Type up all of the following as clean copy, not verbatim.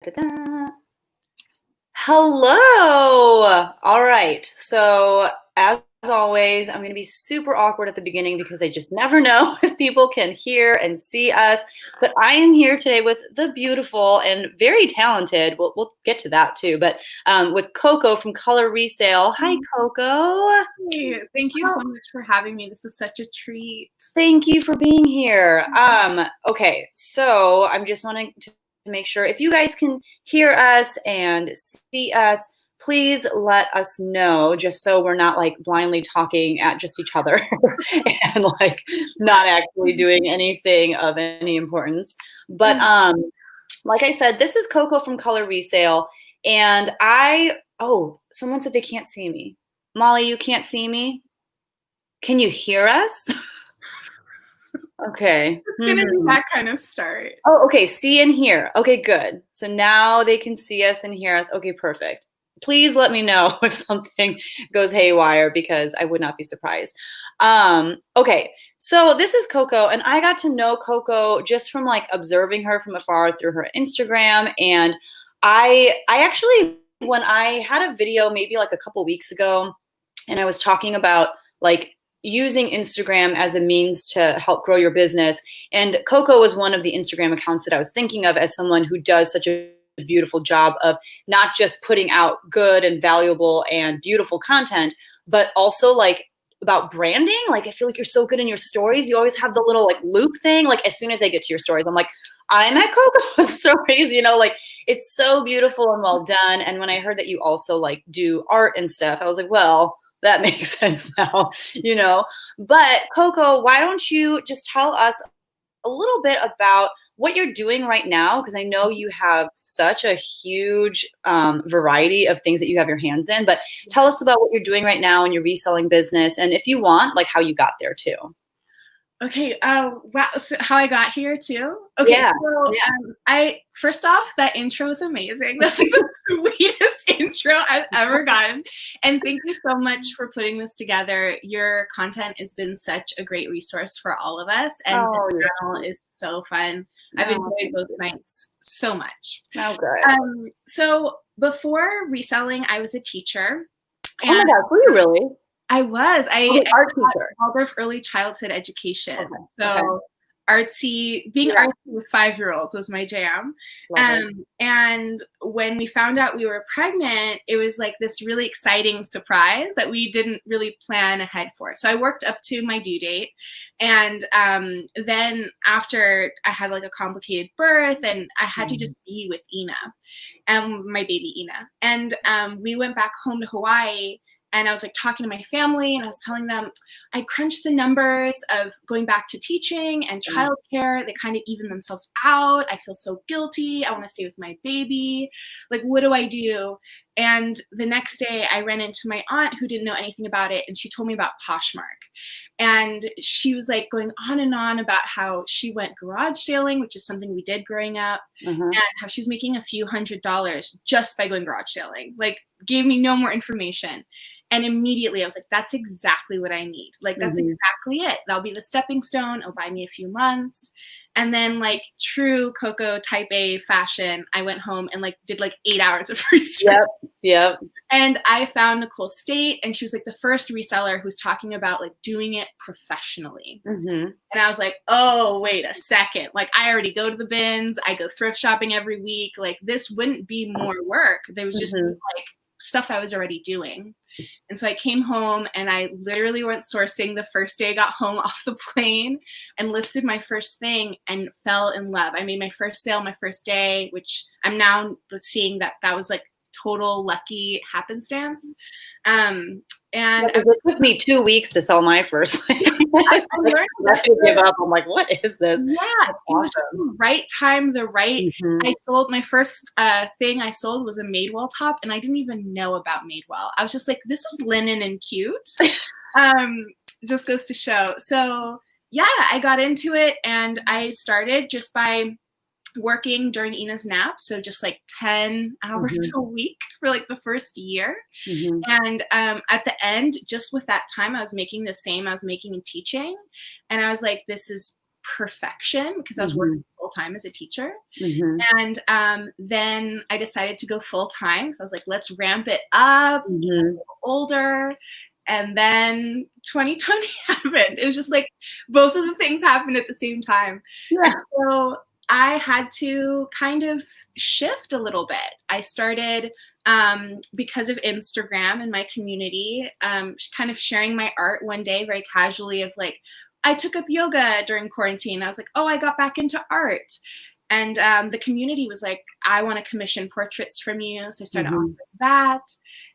Da-da-da. Hello. All right. So, as always, I'm going to be super awkward at the beginning because I just never know if people can hear and see us. But I am here today with the beautiful and very talented, we'll get to that too, but with Coco from Color Resale. Hi, Coco. Hey, thank you so much for having me. This is such a treat. Thank you for being here. Okay, so I'm just wanting to make sure if you guys can hear us and see us, please let us know just so we're not like blindly talking at just each other and like not actually doing anything of any importance. But like I said, this is Coco from Color Resale, and someone said they can't see me. Molly, you can't see me? Can you hear us? Okay. It's gonna be that kind of start. Oh, okay. See and hear. Okay, good. So now they can see us and hear us. Okay, perfect. Please let me know if something goes haywire because I would not be surprised. Okay, so this is Coco, and I got to know Coco just from like observing her from afar through her Instagram. And I actually, when I had a video maybe like a couple weeks ago, and I was talking about like using Instagram as a means to help grow your business. And Coco was one of the Instagram accounts that I was thinking of as someone who does such a beautiful job of not just putting out good and valuable and beautiful content, but also like about branding. Like I feel like you're so good in your stories. You always have the little like loop thing. Like as soon as I get to your stories, I'm like, I'm at Coco's stories, like it's so beautiful and well done. And when I heard that you also like do art and stuff, I was like, well, that makes sense now. But Coco, why don't you just tell us a little bit about what you're doing right now? Because I know you have such a huge variety of things that you have your hands in, but tell us about what you're doing right now in your reselling business. And if you want, like how you got there too. Okay. Wow. So how I got here too? Okay. Yeah. So I first off, that intro is amazing. That's like the sweetest intro I've ever gotten. And thank you so much for putting this together. Your content has been such a great resource for all of us, and the channel is so fun. I've enjoyed both nights so much. Oh, good. So before reselling, I was a teacher. Oh my God, were you really? I was. I art teacher. Waldorf early childhood education. So artsy, being artsy with 5-year-olds was my jam. And when we found out we were pregnant, it was like this really exciting surprise that we didn't really plan ahead for. So I worked up to my due date. And then after I had like a complicated birth and I had to just be with Ina and my baby Ina. And we went back home to Hawaii. And I was like talking to my family and I was telling them, I crunched the numbers of going back to teaching and childcare. They kind of even themselves out. I feel so guilty. I want to stay with my baby. Like, what do I do? And the next day I ran into my aunt who didn't know anything about it. And she told me about Poshmark. And she was like going on and on about how she went garage sailing, which is something we did growing up, and how she was making a few $100s just by going garage sailing. Like, gave me no more information. And immediately I was like, that's exactly what I need. Like, that's exactly it. That'll be the stepping stone. It'll buy me a few months. And then like true Coco type A fashion, I went home and like did like 8 hours of research. Yep. And I found Nicole State, and she was like the first reseller who's talking about like doing it professionally. And I was like, oh, wait a second. Like, I already go to the bins. I go thrift shopping every week. Like, this wouldn't be more work. There was just like stuff I was already doing. And so I came home and I literally went sourcing the first day I got home off the plane and listed my first thing and fell in love. I made my first sale my first day, which I'm now seeing that was like total lucky happenstance. And it took me 2 weeks to sell my first. I learned to give up. I'm like, what is this? Yeah, it was just the right time, I sold my first thing I sold was a Madewell top, and I didn't even know about Madewell. I was just like, this is linen and cute. Just goes to show. So yeah, I got into it, and I started just by working during Ina's nap, so just like 10 hours a week for like the first year. And at the end, just with that time, I was making the same I was making in teaching, and I was like, this is perfection because I was working full time as a teacher. And then I decided to go full time. So I was like, let's ramp it up, older. And then 2020 happened. It was just like both of the things happened at the same time. Yeah. And so I had to kind of shift a little bit. I started, because of Instagram and my community, kind of sharing my art one day very casually of like, I took up yoga during quarantine. I was like, oh, I got back into art. And the community was like, I want to commission portraits from you. So I started offering that.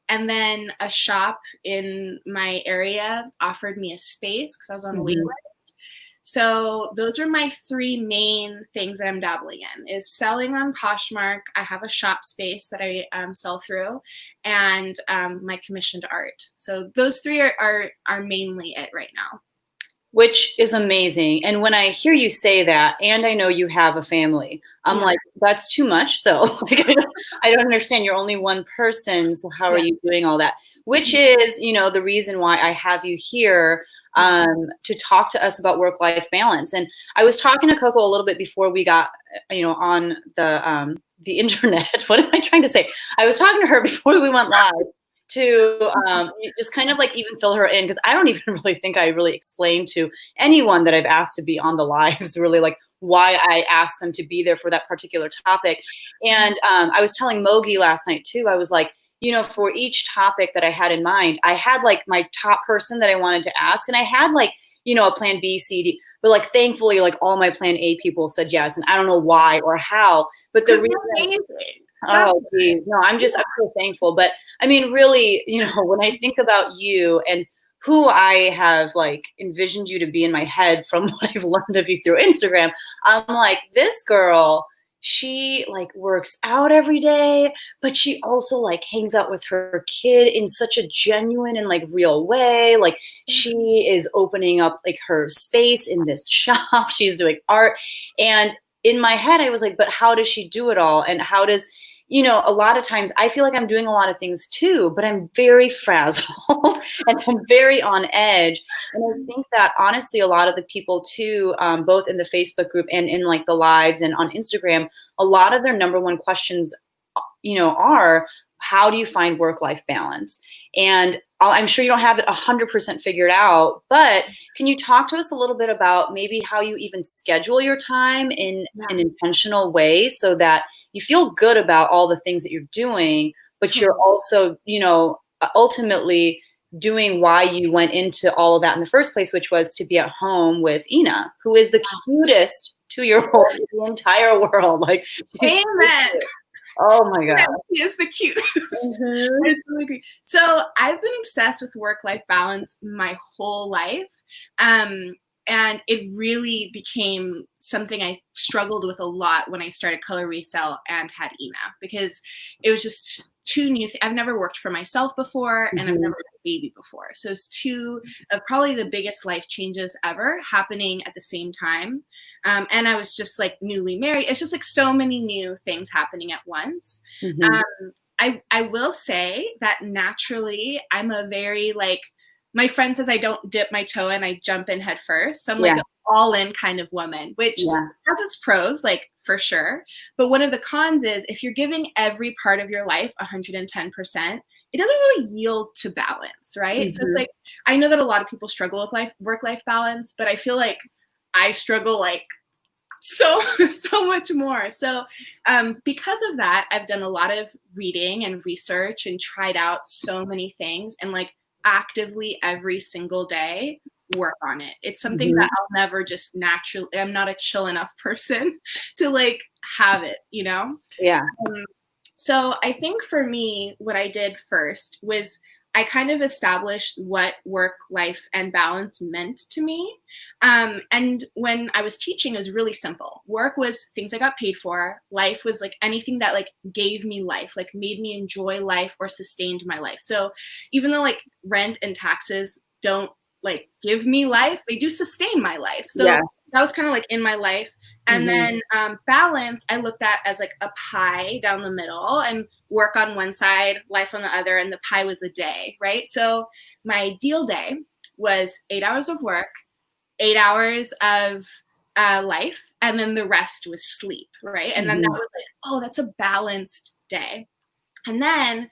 And then a shop in my area offered me a space because I was on a wait list. So those are my three main things that I'm dabbling in, is selling on Poshmark. I have a shop space that I sell through, and my commissioned art. So those three are mainly it right now. Which is amazing. And when I hear you say that, and I know you have a family, I'm like, that's too much though. Like, I don't understand. You're only one person. So how are you doing all that? Which is, you know, the reason why I have you here to talk to us about work-life balance. And I was talking to Coco a little bit before we got, you know, on the internet. What am I trying to say? I was talking to her before we went live to just kind of like even fill her in, because I don't even really think I really explained to anyone that I've asked to be on the lives really like why I asked them to be there for that particular topic. And I was telling Mogi last night too, I was like, you know, for each topic that I had in mind, I had like my top person that I wanted to ask, and I had like, you know, a plan B, C, D, but like thankfully like all my plan A people said yes, and I don't know why or how, but the reason. Oh, geez. No, I'm so thankful. But I mean, really, you know, when I think about you and who I have like envisioned you to be in my head from what I've learned of you through Instagram, I'm like, this girl, she like works out every day, but she also like hangs out with her kid in such a genuine and like real way. Like she is opening up like her space in this shop. She's doing art. And in my head, I was like, but how does she do it all? And how does, you know, a lot of times I feel like I'm doing a lot of things too, but I'm very frazzled and I'm very on edge. And I think that honestly, a lot of the people too, both in the Facebook group and in like the lives and on Instagram, a lot of their number one questions, you know, are, how do you find work-life balance? And I'm sure you don't have it 100% figured out, but can you talk to us a little bit about maybe how you even schedule your time in an intentional way so that you feel good about all the things that you're doing, but you're also, you know, ultimately doing why you went into all of that in the first place, which was to be at home with Ina, who is the cutest 2-year-old in the entire world. Like, amen. Oh my God. He is the cutest. I totally agree. So I've been obsessed with work-life balance my whole life. And it really became something I struggled with a lot when I started Color Resell and had Ina, because it was just two new things. I've never worked for myself before, and I've never had a baby before. So it's two of probably the biggest life changes ever happening at the same time. And I was just like newly married. It's just like so many new things happening at once. I will say that naturally I'm a very like, my friend says I don't dip my toe in, I jump in head first. So I'm like an all in kind of woman, which has its pros, like for sure. But one of the cons is if you're giving every part of your life 110%, it doesn't really yield to balance, right? So it's like, I know that a lot of people struggle with work-life balance, but I feel like I struggle like so much more. So because of that, I've done a lot of reading and research and tried out so many things, and like actively every single day work on it. It's something that I'll never just naturally, I'm not a chill enough person to like have it, you know? So I think for me, what I did first was I kind of established what work, life, and balance meant to me. And when I was teaching, it was really simple. Work was things I got paid for. Life was like anything that like gave me life, like made me enjoy life or sustained my life. So even though like rent and taxes don't like give me life, they do sustain my life. So that was kind of like in my life. And then balance, I looked at as like a pie down the middle, and work on one side, life on the other, and the pie was a day, right? So my ideal day was 8 hours of work, 8 hours of life, and then the rest was sleep, right? And then that was like, oh, that's a balanced day. And then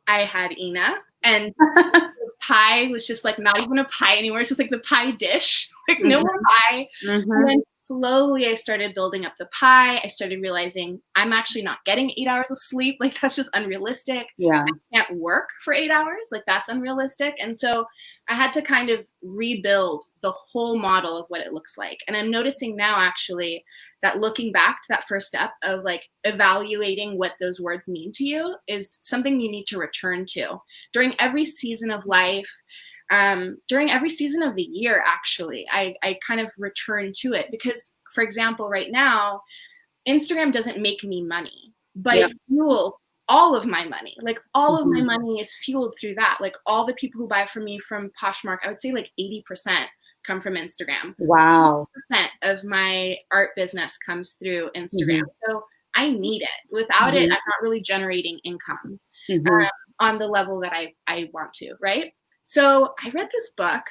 I had Ina, and the pie was just like not even a pie anymore. It's just like the pie dish, like no more pie. And then slowly I started building up the pie. I started realizing I'm actually not getting 8 hours of sleep. Like that's just unrealistic. Yeah. I can't work for 8 hours. Like that's unrealistic. And so I had to kind of rebuild the whole model of what it looks like. And I'm noticing now actually that looking back to that first step of like evaluating what those words mean to you is something you need to return to during every season of life, during every season of the year. Actually, I kind of return to it because, for example, right now, Instagram doesn't make me money, but it fuels all of my money. Like all of my money is fueled through that. Like all the people who buy from me from Poshmark, I would say like 80% come from Instagram. Wow. 80% of my art business comes through Instagram. So I need it. Without it, I'm not really generating income on the level that I want to, right? So I read this book,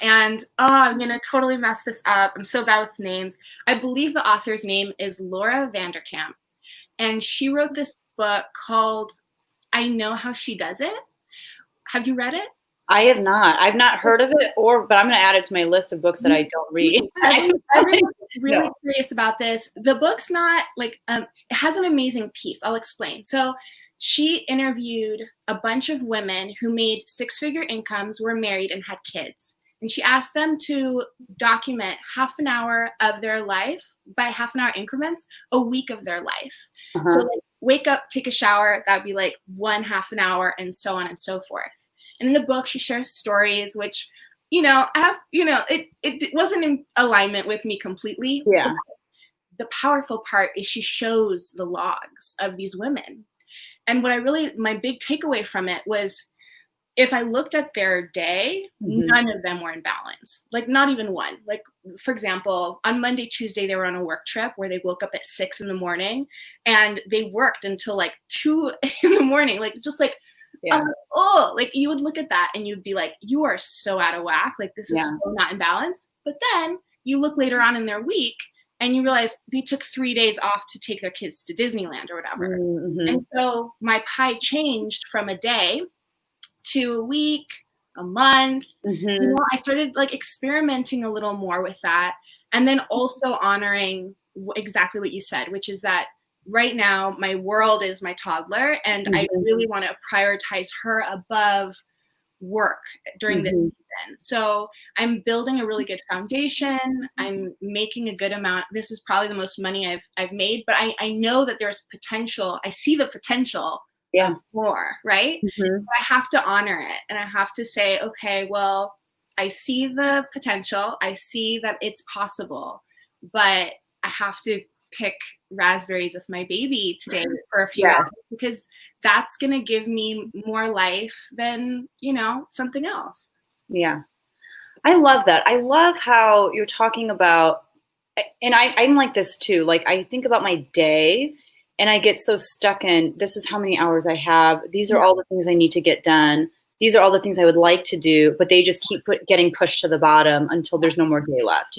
and I'm going to totally mess this up. I'm so bad with names. I believe the author's name is Laura Vanderkam, and she wrote this book called I Know How She Does It. Have you read it? I have not. I've not heard of it, but I'm going to add it to my list of books that I don't read. Everyone's really curious about this. The book's not like, it has an amazing piece. I'll explain. So she interviewed a bunch of women who made six-figure incomes, were married, and had kids. And she asked them to document half an hour of their life by half an hour increments, a week of their life. So like wake up, take a shower, that would be like one half an hour, and so on and so forth. And in the book, she shares stories, which, it wasn't in alignment with me completely. Yeah. The powerful part is she shows the logs of these women. And my big takeaway from it was, if I looked at their day, none of them were in balance. Like not even one. Like for example, on Monday, Tuesday, they were on a work trip where they woke up at 6 a.m. and they worked until like 2 a.m. Like just like, like you would look at that and you'd be like, you are so out of whack. Like this is so not in balance. But then you look later on in their week and you realize they took 3 days off to take their kids to Disneyland or whatever. And so my pie changed from a day to a week, a month. I started like experimenting a little more with that. And then also honoring exactly what you said, which is that right now my world is my toddler, and I really want to prioritize her above work during this season. So I'm building a really good foundation. I'm making a good amount. This is probably the most money I've made, but I know that there's potential. I see the potential of more, right? But I have to honor it, and I have to say, okay, well, I see the potential. I see that it's possible, but I have to pick raspberries with my baby today for a few hours, because that's going to give me more life than, something else. Yeah. I love that. I love how you're talking about, and I'm like this too. Like I think about my day and I get so stuck in, this is how many hours I have. These are all the things I need to get done. These are all the things I would like to do, but they just keep getting pushed to the bottom until there's no more day left,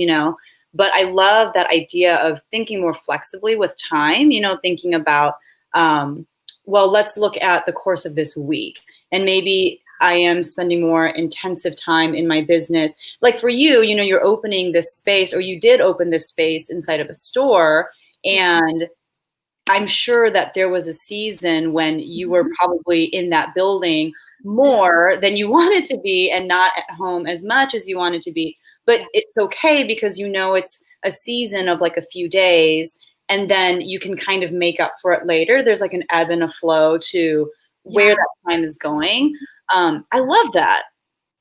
But I love that idea of thinking more flexibly with time, thinking about, well, let's look at the course of this week. And maybe I am spending more intensive time in my business. Like for you, you're opening this space, or you did open this space inside of a store. And I'm sure that there was a season when you were probably in that building more than you wanted to be and not at home as much as you wanted to be. But it's okay, because it's a season of like a few days, and then you can kind of make up for it later. There's like an ebb and a flow to where that time is going. I love that.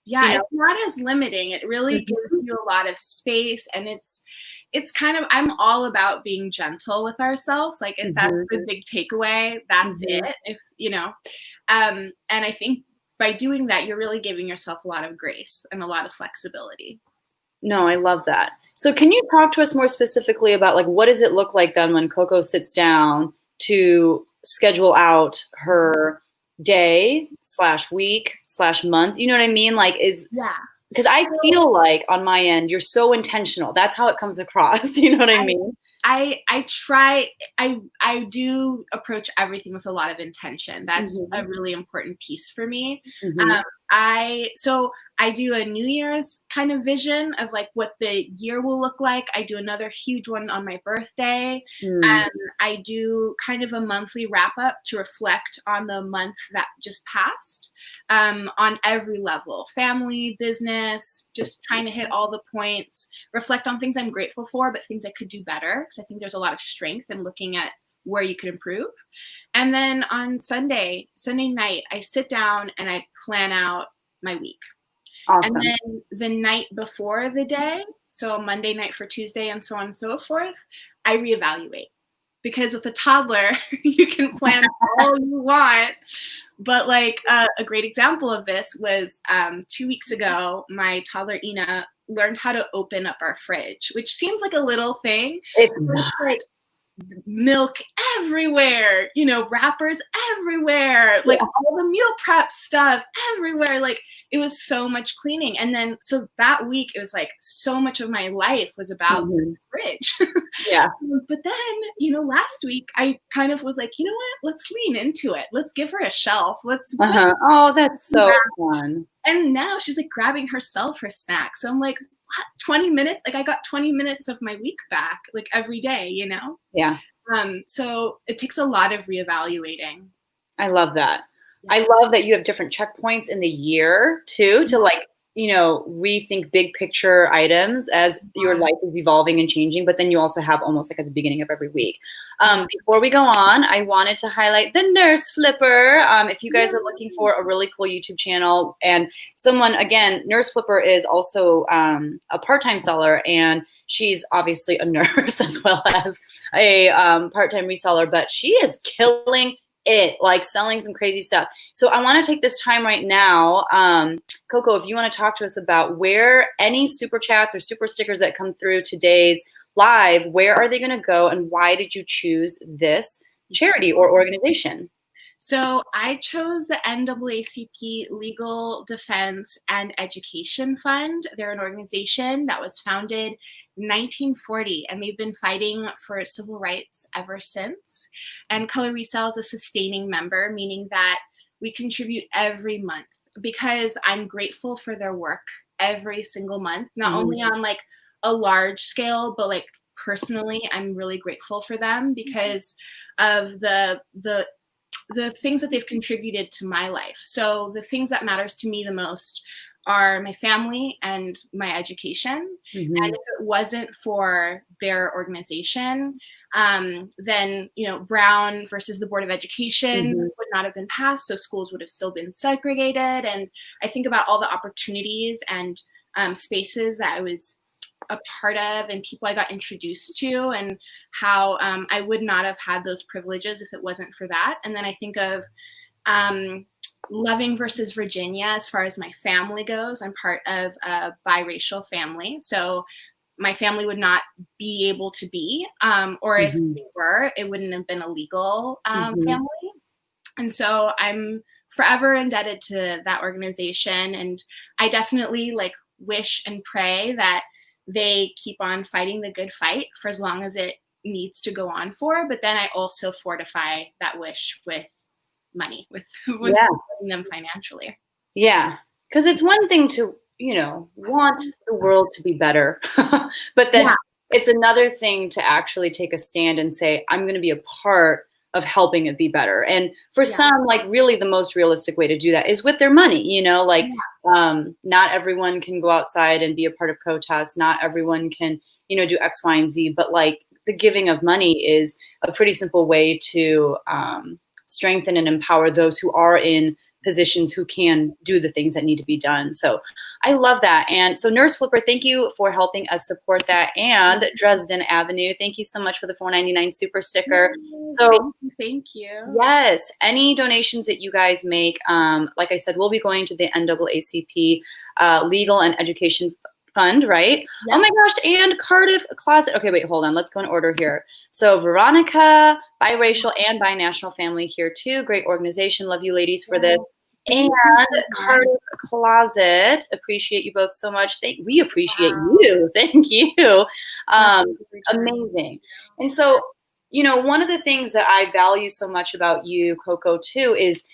Yeah, it's not as limiting. It really gives you a lot of space, and it's kind of, I'm all about being gentle with ourselves. Like if that's the big takeaway, that's it. If and I think by doing that, you're really giving yourself a lot of grace and a lot of flexibility. No, I love that. So can you talk to us more specifically about like, what does it look like then when Coco sits down to schedule out her day /week/month? You know what I mean? Like Because I feel like on my end, you're so intentional. That's how it comes across. You know what I mean? I try, I do approach everything with a lot of intention. That's a really important piece for me. So I do a New Year's kind of vision of like what the year will look like. I do another huge one on my birthday. I do kind of a monthly wrap up to reflect on the month that just passed, on every level, family, business, just trying to hit all the points, reflect on things I'm grateful for, but things I could do better. Because I think there's a lot of strength in looking at where you could improve. And then on Sunday night, I sit down and I plan out my week. Awesome. And then the night before the day, so Monday night for Tuesday and so on and so forth, I reevaluate. Because with a toddler, you can plan all you want. But like a great example of this was 2 weeks ago, my toddler Ina learned how to open up our fridge, which seems like a little thing. It's not. Like milk everywhere, you know, wrappers everywhere, like all the meal prep stuff everywhere. Like it was so much cleaning. And then so that week it was like so much of my life was about the fridge. Yeah. But then, you know, last week I kind of was like, you know what, let's lean into it. Let's give her a shelf. Let's Oh, that's so fun. And now she's like grabbing herself her snack. So I'm like, what, 20 minutes? Like I got 20 minutes of my week back, like every day, you know? Yeah. So it takes a lot of reevaluating. I love that. Yeah. I love that you have different checkpoints in the year too, to like, you know, rethink big picture items as your life is evolving and changing, but then you also have almost like at the beginning of every week. Before we go on, I wanted to highlight the Nurse Flipper. If you guys are looking for a really cool YouTube channel and someone, again, Nurse Flipper is also a part-time seller, and she's obviously a nurse as well as a part-time reseller, but she is killing it, like selling some crazy stuff. So I want to take this time right now, Coco, if you want to talk to us about where any super chats or super stickers that come through today's live, where are they going to go, and why did you choose this charity or organization? So I chose the NAACP Legal Defense and Education Fund. They're an organization that was founded in 1940, and they've been fighting for civil rights ever since. And Color Resell is a sustaining member, meaning that we contribute every month because I'm grateful for their work every single month, not only on like a large scale, but like personally, I'm really grateful for them because of the things that they've contributed to my life. So the things that matters to me the most are my family and my education. And if it wasn't for their organization, then, you know, Brown versus the Board of Education would not have been passed. So schools would have still been segregated. And I think about all the opportunities and spaces that I was a part of and people I got introduced to, and how I would not have had those privileges if it wasn't for that. And then I think of Loving versus Virginia. As far as my family goes, I'm part of a biracial family. So my family would not be able to be, or if they were, it wouldn't have been a legal family. And so I'm forever indebted to that organization. And I definitely like wish and pray that they keep on fighting the good fight for as long as it needs to go on for. But then I also fortify that wish with money, with supporting them financially. Yeah, because it's one thing to, you know, want the world to be better, but then it's another thing to actually take a stand and say, I'm going to be a part of helping it be better. And for some, like really the most realistic way to do that is with their money, you know, like not everyone can go outside and be a part of protests. Not everyone can, you know, do X, Y, and Z, but like the giving of money is a pretty simple way to strengthen and empower those who are in positions who can do the things that need to be done. So I love that. And so Nurse Flipper, thank you for helping us support that. And Dresden Avenue, thank you so much for the $4.99 super sticker. So thank you. Yes, any donations that you guys make, like I said, we'll be going to the NAACP Legal and Education Fund, right? Yeah. Oh my gosh, and Cardiff Closet. Okay, wait, hold on. Let's go in order here. So Veronica, biracial and binational family here too. Great organization. Love you ladies for this. And Thank you so much. Carter Closet, appreciate you both so much. We appreciate Wow. you. Thank you. That's Um, the return. Amazing. And so, one of the things that I value so much about you, Coco, too, is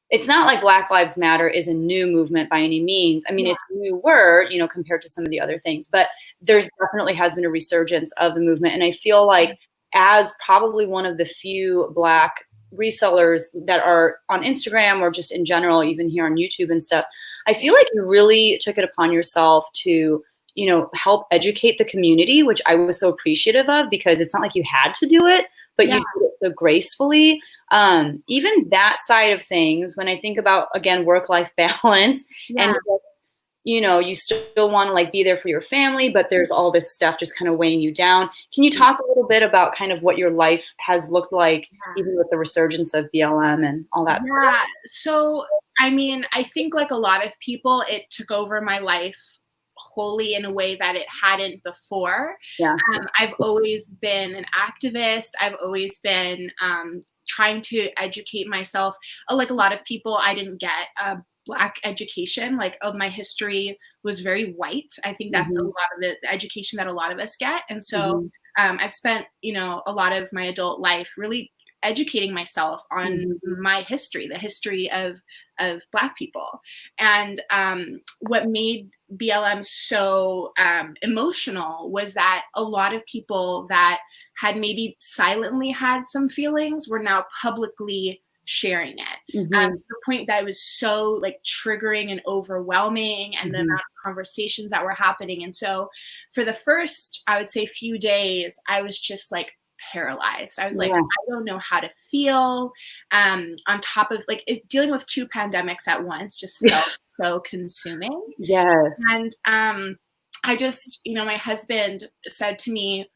it's not like Black Lives Matter is a new movement by any means. I mean, Yeah. it's newer, compared to some of the other things, but there definitely has been a resurgence of the movement. And I feel like as probably one of the few Black resellers that are on Instagram or just in general, even here on YouTube and stuff, I feel like you really took it upon yourself to, help educate the community, which I was so appreciative of because it's not like you had to do it, but Yeah. you did it so gracefully. Even that side of things, when I think about, again, work-life balance and, Yeah. you still want to like be there for your family, but there's all this stuff just kind of weighing you down. Can you talk a little bit about kind of what your life has looked like, even with the resurgence of BLM and all that stuff? Yeah. So, I mean, I think like a lot of people, it took over my life wholly in a way that it hadn't before. Yeah. I've always been an activist. I've always been trying to educate myself. Like a lot of people, I didn't get a Black education. Like, my history was very white. I think that's a Mm-hmm. lot of the education that a lot of us get. And so Mm-hmm. I've spent, a lot of my adult life really educating myself on Mm-hmm. my history, the history of Black people. And what made BLM so emotional was that a lot of people that had maybe silently had some feelings were now publicly sharing it, Mm-hmm. to the point that it was so like triggering and overwhelming, and the Mm-hmm. amount of conversations that were happening. And so for the first, I would say, few days, I was just like paralyzed. I was like, Yeah. I don't know how to feel. On top of like dealing with two pandemics at once just felt so consuming. Yes. And I just, my husband said to me,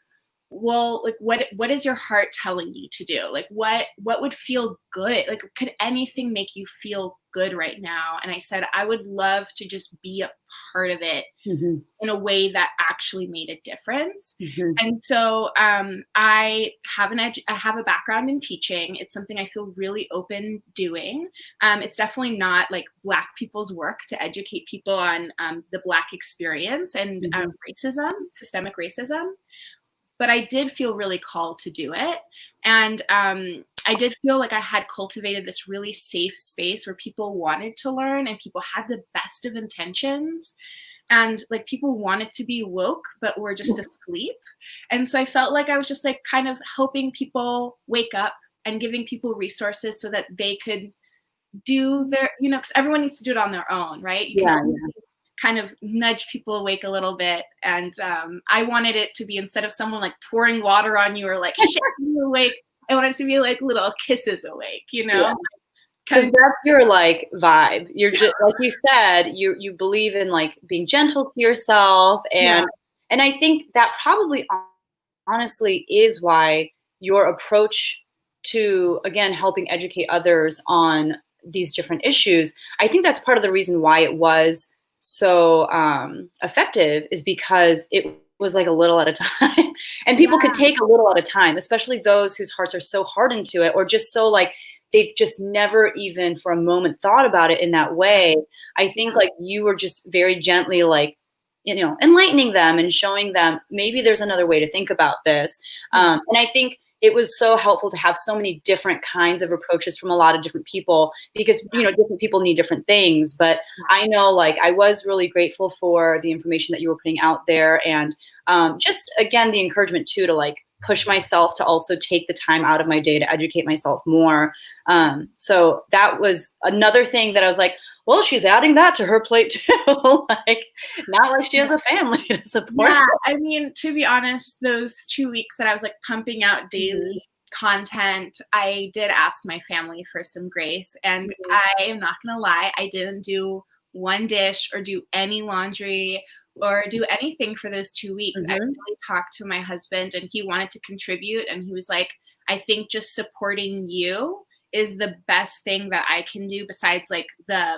well, like what is your heart telling you to do? Like what would feel good? Like could anything make you feel good right now? And I said I would love to just be a part of it Mm-hmm. in a way that actually made a difference. Mm-hmm. And so I have I have a background in teaching. It's something I feel really open doing. It's definitely not like Black people's work to educate people on the Black experience and Mm-hmm. racism, systemic racism. But I did feel really called to do it. And I did feel like I had cultivated this really safe space where people wanted to learn and people had the best of intentions. And like people wanted to be woke, but were just asleep. And so I felt like I was just like kind of helping people wake up and giving people resources so that they could do their, because everyone needs to do it on their own, right? You can Yeah. only kind of nudge people awake a little bit. And I wanted it to be, instead of someone like pouring water on you or like shaking you awake, I wanted it to be like little kisses awake, Yeah. Because Kind of, that's your like vibe. You're just like you said, you believe in like being gentle to yourself, yeah, and I think that probably honestly is why your approach to, again, helping educate others on these different issues, I think that's part of the reason why it was so effective, is because it was like a little at a time and people yeah, could take a little at a time, especially those whose hearts are so hardened to it, or just so like they've just never even for a moment thought about it in that way. I think like you were just very gently like, enlightening them and showing them maybe there's another way to think about this. And I think it was so helpful to have so many different kinds of approaches from a lot of different people, because, different people need different things. But I know like I was really grateful for the information that you were putting out there. And just, again, the encouragement too, to like push myself to also take the time out of my day to educate myself more. So that was another thing that I was like, well, she's adding that to her plate too. Like, not like she has a family to support. yeah. I mean, to be honest, those 2 weeks that I was like pumping out daily content, I did ask my family for some grace. And I am not going to lie, I didn't do one dish or do any laundry or do anything for those 2 weeks. I really talked to my husband and he wanted to contribute. And he was like, I think just supporting you is the best thing that I can do besides like the,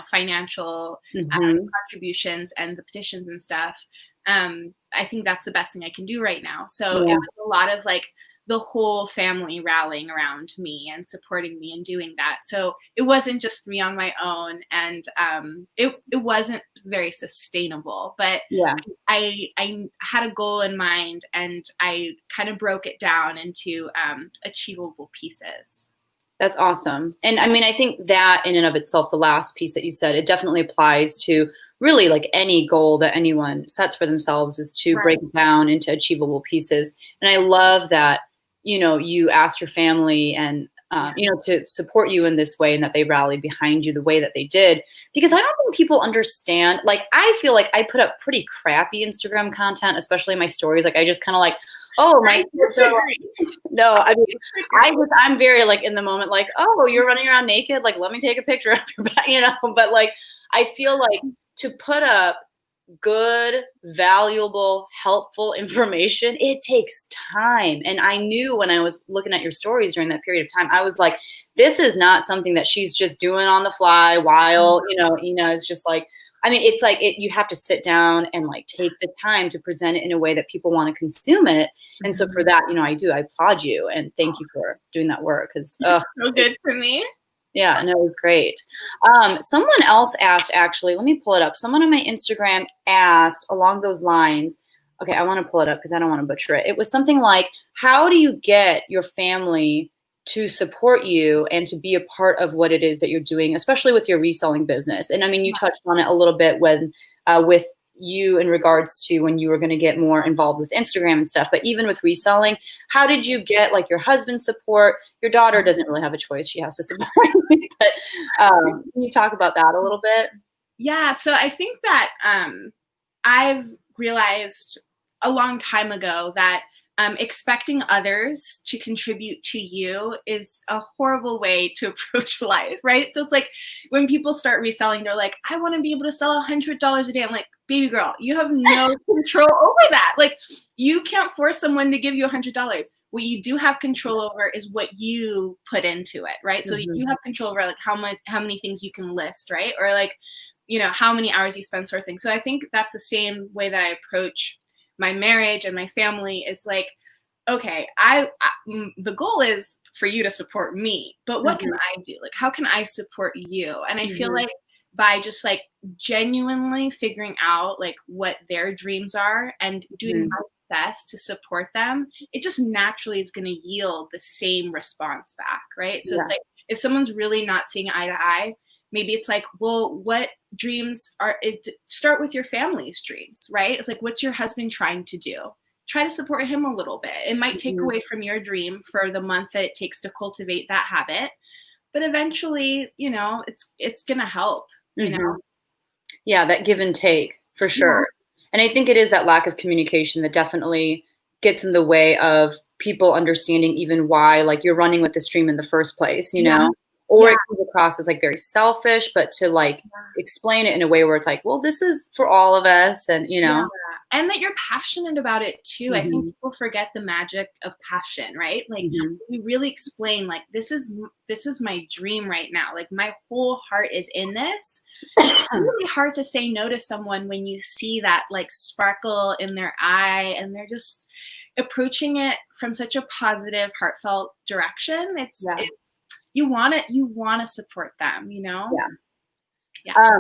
financial contributions and the petitions and stuff. I think that's the best thing I can do right now. So it was a lot of like the whole family rallying around me and supporting me and doing that. So it wasn't just me on my own, and it wasn't very sustainable. But Yeah. I had a goal in mind, and I kind of broke it down into achievable pieces. That's awesome. And I mean, I think that in and of itself, the last piece that you said, it definitely applies to really like any goal that anyone sets for themselves, is to break it down into achievable pieces. And I love that, you know, you asked your family and, you know, to support you in this way, and that they rallied behind you the way that they did, because I don't think people understand. Like, I feel like I put up pretty crappy Instagram content, especially my stories. Like, I just kind of like, oh, my kids are no, I mean, I'm very like in the moment, like, oh, you're running around naked, like, let me take a picture of your back, you know. But like, I feel like to put up good, valuable, helpful information, it takes time. And I knew when I was looking at your stories during that period of time, I was like, this is not something that she's just doing on the fly while, you know, Ina is just like, I mean, it's like you have to sit down and like take the time to present it in a way that people want to consume it. And so for that, you know, I applaud you and thank you for doing that work, because so good for me. Yeah, no, it was great. Someone else asked, actually, let me pull it up. Someone on my Instagram asked along those lines. Okay, I want to pull it up because I don't want to butcher it. It was something like, how do you get your family to support you and to be a part of what it is that you're doing, especially with your reselling business? And I mean, you touched on it a little bit when with you in regards to when you were going to get more involved with Instagram and stuff, but even with reselling, how did you get like your husband's support? Your daughter doesn't really have a choice. She has to support you. But can you talk about that a little bit? Yeah. So I think that I've realized a long time ago that expecting others to contribute to you is a horrible way to approach life, right? So it's like when people start reselling, they're like, I want to be able to sell $100 a day. I'm like, baby girl, you have no control over that. Like, you can't force someone to give you $100. What you do have control over is what you put into it, right? So you have control over like how many things you can list, right? Or like, you know, how many hours you spend sourcing. So I think that's the same way that I approach my marriage and my family. Is like, okay, the goal is for you to support me, but what can I do? Like, how can I support you? And I feel like by just like genuinely figuring out like what their dreams are and doing my best to support them, it just naturally is going to yield the same response back, right? So it's like, if someone's really not seeing eye to eye, maybe it's like, well, what dreams are it? Start with your family's dreams, right? It's like, what's your husband trying to do? Try to support him a little bit. It might take away from your dream for the month that it takes to cultivate that habit, but eventually, you know, it's gonna help, you know? Yeah, that give and take for sure. And I think it is that lack of communication that definitely gets in the way of people understanding even why like you're running with this dream in the first place, you know? Or it comes across as like very selfish, but to like explain it in a way where it's like, well, this is for all of us, and you know. And that you're passionate about it too. I think people forget the magic of passion, right? Like we really explain like, this is my dream right now. Like, my whole heart is in this. It's really hard to say no to someone when you see that like sparkle in their eye and they're just approaching it from such a positive, heartfelt direction. It's you want to support them, you know?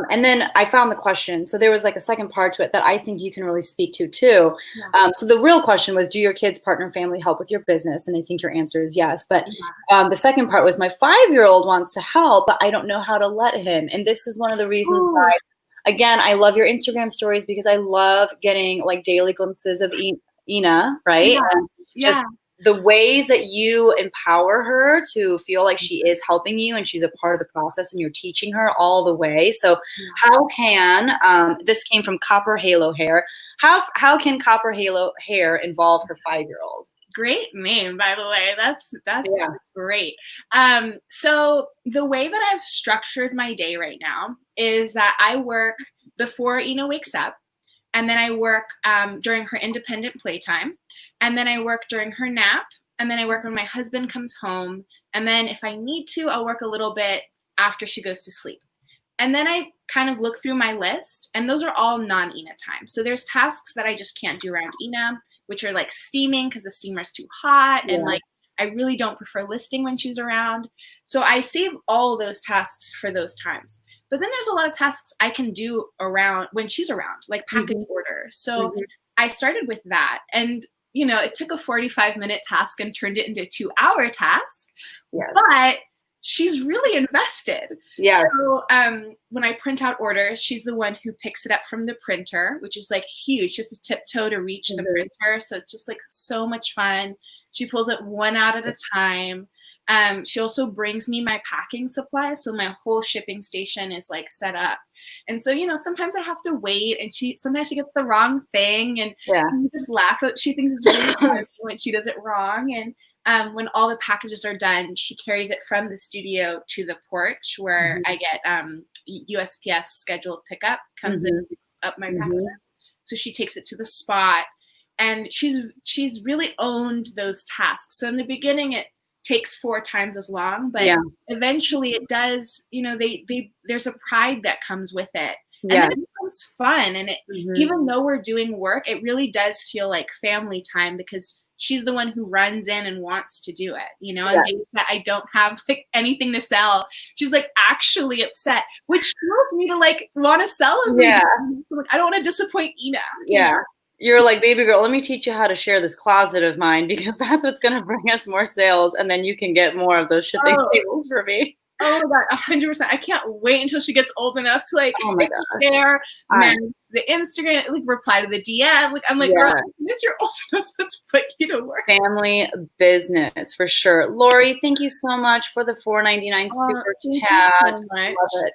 And then I found the question. So there was like a second part to it that I think you can really speak to too. So the real question was, do your kids, partner, family help with your business? And I think your answer is yes. But the second part was, my 5-year-old wants to help, but I don't know how to let him. And this is one of the reasons why, again, I love your Instagram stories, because I love getting like daily glimpses of Ina, right? And just the ways that you empower her to feel like she is helping you and she's a part of the process, and you're teaching her all the way. So how can, this came from Copper Halo Hair, how can Copper Halo Hair involve her 5-year-old? Great name, by the way. That's great. So the way that I've structured my day right now is that I work before Ina wakes up, and then I work during her independent playtime. And then I work during her nap, and then I work when my husband comes home. And then if I need to, I'll work a little bit after she goes to sleep. And then I kind of look through my list, and those are all non-Ina time. So there's tasks that I just can't do around Ina. which are like steaming because the steamer's too hot. And like, I really don't prefer listing when she's around. So I save all of those tasks for those times. But then there's a lot of tasks I can do around when she's around, like package order. So I started with that. And, you know, it took a 45-minute task and turned it into a 2-hour task. Yes. But she's really invested. Yeah. So when I print out orders, she's the one who picks it up from the printer, which is like huge, just a tiptoe to reach the printer. So it's just like so much fun. She pulls it one out at a time. She also brings me my packing supplies. So my whole shipping station is like set up. And so, you know, sometimes I have to wait, and sometimes she gets the wrong thing, and we just laugh at, she thinks it's really funny when she does it wrong. And when all the packages are done, she carries it from the studio to the porch where I get USPS scheduled pickup, comes in, picks up my packages. So she takes it to the spot. And she's really owned those tasks. So in the beginning, it takes 4 times as long, but eventually it does, you know, there's a pride that comes with it. And then it becomes fun. And it, even though we're doing work, it really does feel like family time because she's the one who runs in and wants to do it, you know, on days that I don't have like anything to sell. She's like actually upset, which fuels me to like want to sell everything. So like, I don't want to disappoint Ina. You know? You're like, baby girl, let me teach you how to share this closet of mine because that's what's going to bring us more sales. And then you can get more of those shipping tables for me. Oh my God, 100%. I can't wait until she gets old enough to like share, manage the Instagram, like reply to the DM. Like I'm like, girl, as you're old enough, let's put you to work. Family business for sure. Lori, thank you so much for the $4.99 super chat. So love it.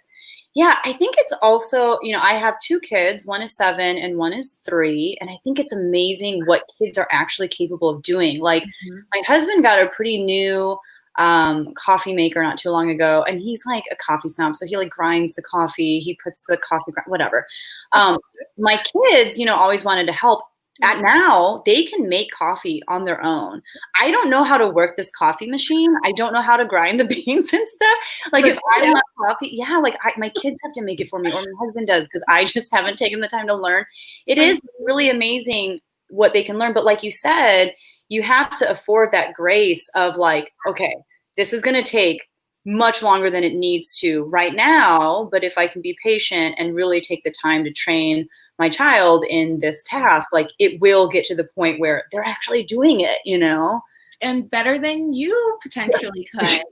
Yeah, I think it's also, you know, I have 2 kids, one is 7 and one is 3. And I think it's amazing what kids are actually capable of doing. Like my husband got a pretty new coffee maker not too long ago. And he's like a coffee snob. So he like grinds the coffee, he puts the coffee, whatever. My kids, you know, always wanted to help. Now they can make coffee on their own. I don't know how to work this coffee machine. I don't know how to grind the beans and stuff. Like if I want coffee, like my kids have to make it for me, or my husband does, because I just haven't taken the time to learn. It is really amazing what they can learn. But like you said, you have to afford that grace of like, okay, this is going to take much longer than it needs to right now. But if I can be patient and really take the time to train my child in this task, like it will get to the point where they're actually doing it, you know, and better than you potentially could.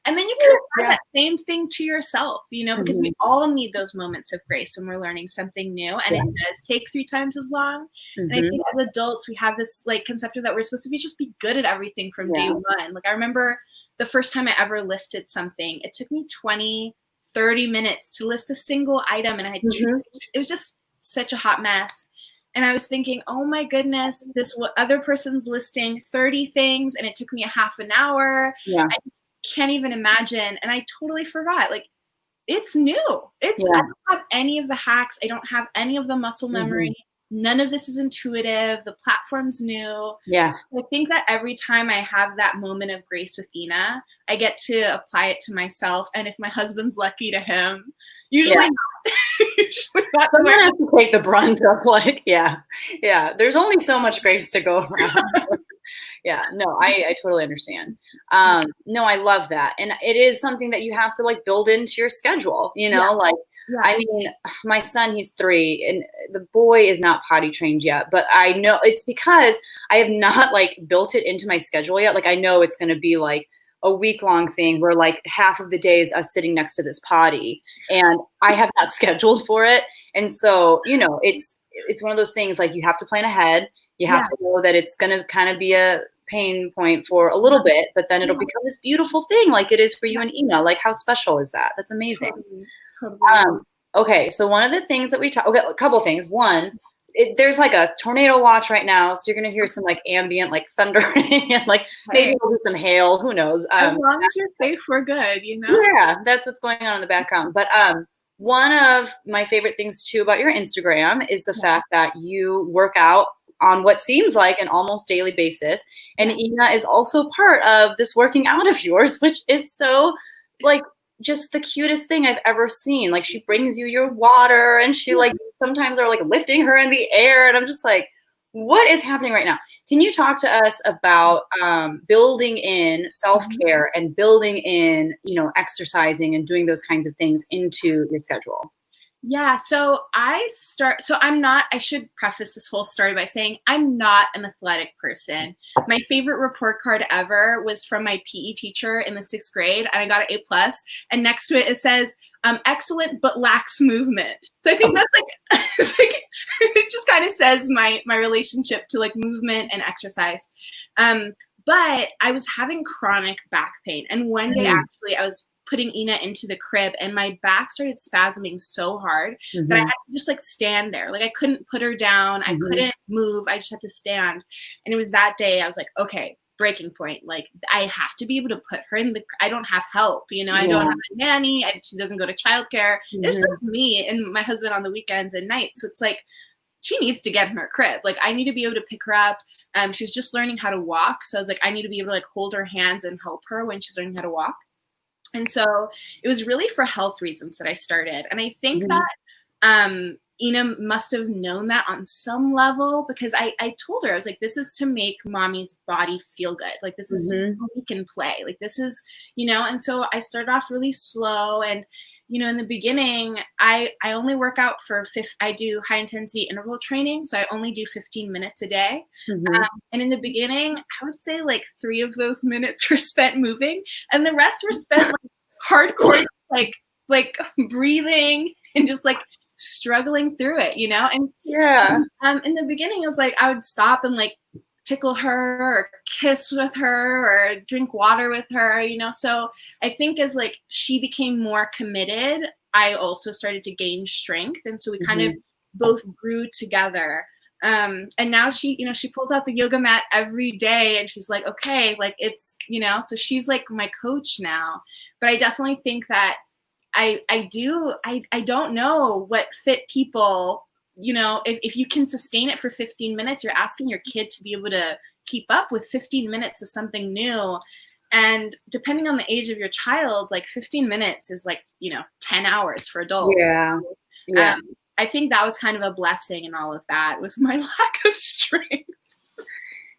And then you can apply that same thing to yourself, you know, because we all need those moments of grace when we're learning something new, and it does take 3 times as long. And I think as adults, we have this like conception that we're supposed to just be good at everything from day one. Like I remember the first time I ever listed something, it took me 20-30 minutes to list a single item, and I had it was just such a hot mess. And I was thinking, oh my goodness, this other person's listing 30 things and it took me a half an hour. I just can't even imagine. And I totally forgot, like it's new. I don't have any of the hacks. I don't have any of the muscle memory. None of this is intuitive. The platform's new. I think that every time I have that moment of grace with Ina, I get to apply it to myself. And if my husband's lucky, to him. Usually not. Usually not. Someone has to take the brunt of like, there's only so much grace to go around. No, I totally understand. No, I love that. And it is something that you have to like build into your schedule, you know, like, I mean, my son, he's 3 and the boy is not potty trained yet, but I know it's because I have not like built it into my schedule yet. Like I know it's going to be like a week-long thing where like half of the day is us sitting next to this potty, and I have not scheduled for it. And so, you know, it's one of those things like you have to plan ahead. You have to know that it's going to kind of be a pain point for a little bit, but then it'll become this beautiful thing like it is for you and Ina. Like how special is that? That's amazing. Okay, so one of the things that we talk, a couple of things. One, there's like a tornado watch right now, so you're gonna hear some like ambient like thundering and like maybe we'll do some hail. Who knows? As long as you're safe, we're good. You know. Yeah, that's what's going on in the background. But one of my favorite things too about your Instagram is the fact that you work out on what seems like an almost daily basis, and Ina is also part of this working out of yours, which is so like just the cutest thing I've ever seen. Like she brings you your water and she like sometimes are like lifting her in the air. And I'm just like, What is happening right now? Can you talk to us about building in Mhm. self-care and building in, exercising and doing those kinds of things into your schedule? Yeah, so I should preface this whole story by saying I'm not an athletic person. My favorite report card ever was from my PE teacher in the 6th grade, and I got an A+, and next to it says, excellent but lacks movement. So I think that's like, it's like it just kind of says my relationship to like movement and exercise. Um, but I was having chronic back pain, and one day Mm, actually I was putting Ina into the crib and my back started spasming so hard that I had mhm, to just like stand there. Like I couldn't put her down. I mhm. couldn't move. I just had to stand. And it was that day I was like, okay, breaking point. Like I have to be able to put her in I don't have help, I don't Yeah. have a nanny. She doesn't go to childcare. It's Mhm. just me and my husband on the weekends and nights. So it's like, she needs to get in her crib. Like I need to be able to pick her up. She was just learning how to walk. So I was like, I need to be able to like hold her hands and help her when she's learning how to walk. And so it was really for health reasons that I started. And I think Mhm. that Ina must have known that on some level because I told her, I was like, this is to make mommy's body feel good. Like, this is Mhm. so we can play. Like, this is, and so I started off really slow. And, in the beginning, I only work out I do high intensity interval training. So I only do 15 minutes a day. Mhm. And in the beginning, I would say like 3 of those minutes were spent moving and the rest were spent like hardcore, like breathing and just like struggling through it, And Yeah. in the beginning, it was like I would stop and like tickle her or kiss with her or drink water with her. So I think as like she became more committed, I also started to gain strength, and so we kind of Mhm. both grew together. And now she pulls out the yoga mat every day and she's like, okay, like so she's like my coach now. But I definitely think that I don't know what fit people, if you can sustain it for 15 minutes, you're asking your kid to be able to keep up with 15 minutes of something new. And depending on the age of your child, like 15 minutes is like, 10 hours for adults. Yeah. Yeah. Um, I think that was kind of a blessing in all of that was my lack of strength.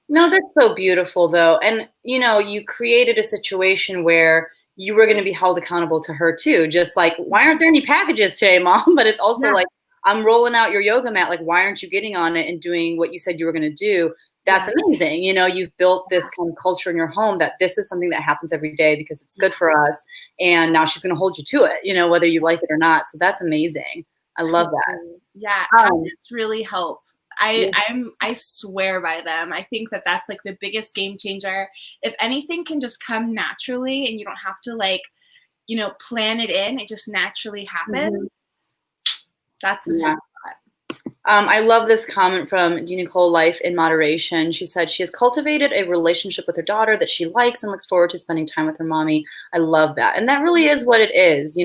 No, that's so beautiful though. And you created a situation where you were going to be held accountable to her too. Just like, why aren't there any packages today, mom? But it's also Yeah, like, I'm rolling out your yoga mat. Like, why aren't you getting on it and doing what you said you were going to do? That's yeah, amazing. You've built this kind of culture in your home that this is something that happens every day because it's yeah, good for us. And now she's going to hold you to it, whether you like it or not. So that's amazing. I love that. totally. Yeah, Um, habits really help. I swear by them. I think that that's like the biggest game changer. If anything can just come naturally and you don't have to like, plan it in, it just naturally mhm. happens. That's the Yeah. sweet spot. I love this comment from D. Nicole Life in Moderation. She said she has cultivated a relationship with her daughter that she likes and looks forward to spending time with her mommy. I love that. And that really is what it is,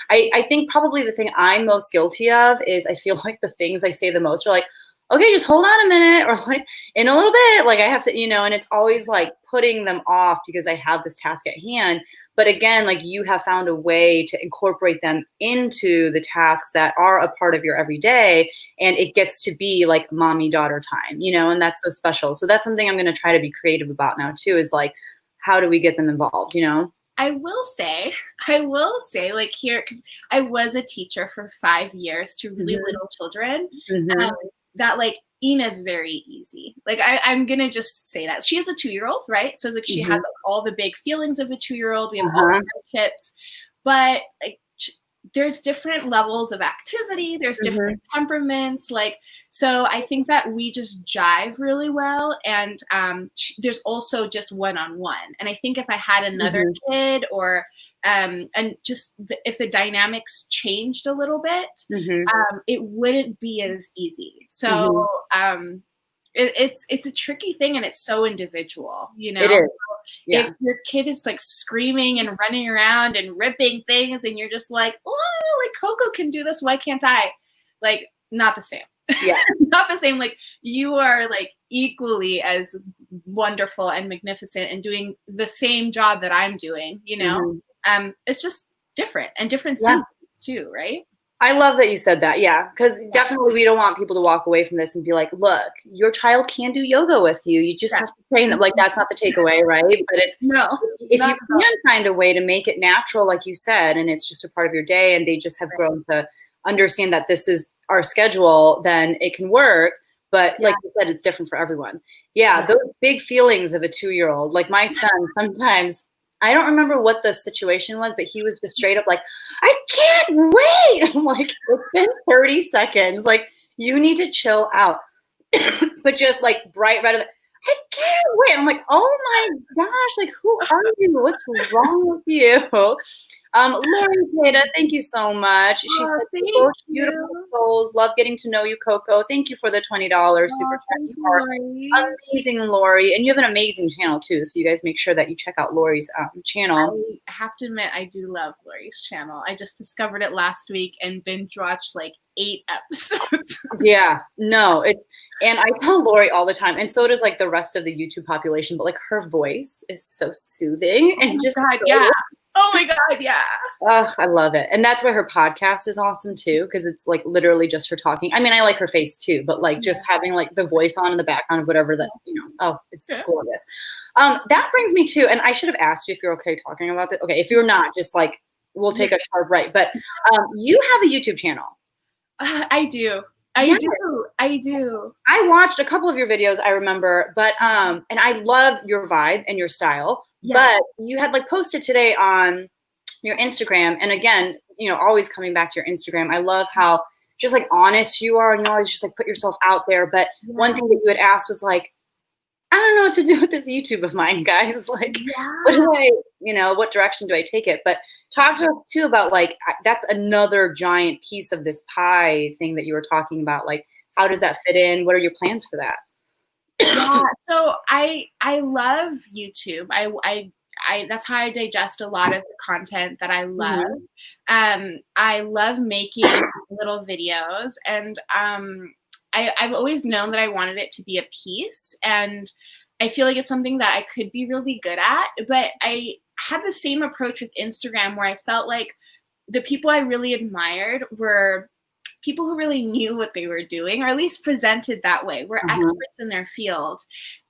I think probably the thing I'm most guilty of is I feel like the things I say the most are like, okay, just hold on a minute, or like in a little bit, like I have to, and it's always like putting them off because I have this task at hand. But again, like you have found a way to incorporate them into the tasks that are a part of your everyday, and it gets to be like mommy daughter time, and that's so special. So that's something I'm going to try to be creative about now too, is like, how do we get them involved? I will say, like here, because I was a teacher for 5 years to really Hmm. little children, um, Hmm. that like Ina's very easy. Like I'm gonna just say that she is a 2-year-old, right? So it's like she has Hmm. like, all the big feelings of a 2-year-old. We have all Uh-huh. the friendships, but like there's different levels of activity. There's Hmm. different temperaments. Like so, I think that we just jive really well. And there's also just one-on-one. And I think if I had another Hmm. kid or and just if the dynamics changed a little bit, Hmm. it wouldn't be as easy. So Hmm. um, it's a tricky thing, and it's so individual. It is. If Yeah. your kid is like screaming and running around and ripping things, and you're just like, oh, like Coco can do this, why can't I? Like, not the same. Yeah. Not the same. Like you are like equally as wonderful and magnificent and doing the same job that I'm doing. Hmm. It's just different and different Yeah. seasons too, right? I love that you said that. Yeah. Because definitely we don't want people to walk away from this and be like, look, your child can do yoga with you. You just have to train them. Like, that's not the takeaway, right? But it's, No, if you can find a way to make it natural, like you said, and it's just a part of your day and they just have grown to understand that this is our schedule, then it can work. But like you said, it's different for everyone. Yeah. Those big feelings of a 2-year-old, like my son, sometimes I don't remember what the situation was, but he was just straight up like, I can't wait. I'm like, it's been 30 seconds. Like, you need to chill out. But just like bright red, I can't wait. I'm like, oh my gosh, like, who are you? What's wrong with you? Lori Tata, thank you so much. She said, both beautiful souls. Love getting to know you, Coco. Thank you for the $20 super chat. You are amazing, Lori. And you have an amazing channel too. So you guys make sure that you check out Lori's channel. I have to admit, I do love Lori's channel. I just discovered it last week and binge watched like 8 episodes. Yeah, no, and I tell Lori all the time, and so does like the rest of the YouTube population, but like her voice is so soothing and just God, yeah. Oh my God, yeah. I love it. And that's why her podcast is awesome too, because it's like literally just her talking. I mean, I like her face too, but like just having like the voice on in the background of whatever that, it's glorious. That brings me to, and I should have asked you if you're okay talking about it. Okay, if you're not, just like we'll take a sharp right. But you have a YouTube channel. I do. I do. I watched a couple of your videos, I remember, but and I love your vibe and your style. But you had like posted today on your Instagram, and again, always coming back to your Instagram. I love how just like honest you are, and you always just like put yourself out there. But one thing that you had asked was like, I don't know what to do with this YouTube of mine, guys. Like, what do I, what direction do I take it? But talk to us too about like, that's another giant piece of this pie thing that you were talking about. Like, how does that fit in? What are your plans for that? Yeah, so I love YouTube. I that's how I digest a lot of the content that I love. I love making little videos, and I've always known that I wanted it to be a piece, and I feel like it's something that I could be really good at. But I had the same approach with Instagram, where I felt like the people I really admired were people who really knew what they were doing, or at least presented that way, were experts in their field.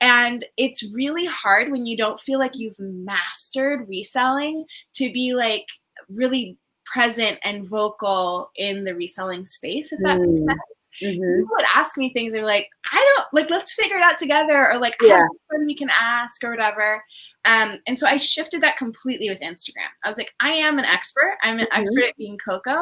And it's really hard when you don't feel like you've mastered reselling to be like really present and vocal in the reselling space, if that makes sense. People would ask me things, they were like, let's figure it out together, or like, I have a friend we can ask, or whatever. And so I shifted that completely with Instagram. I was like, I am an expert. I'm an expert at being Coco,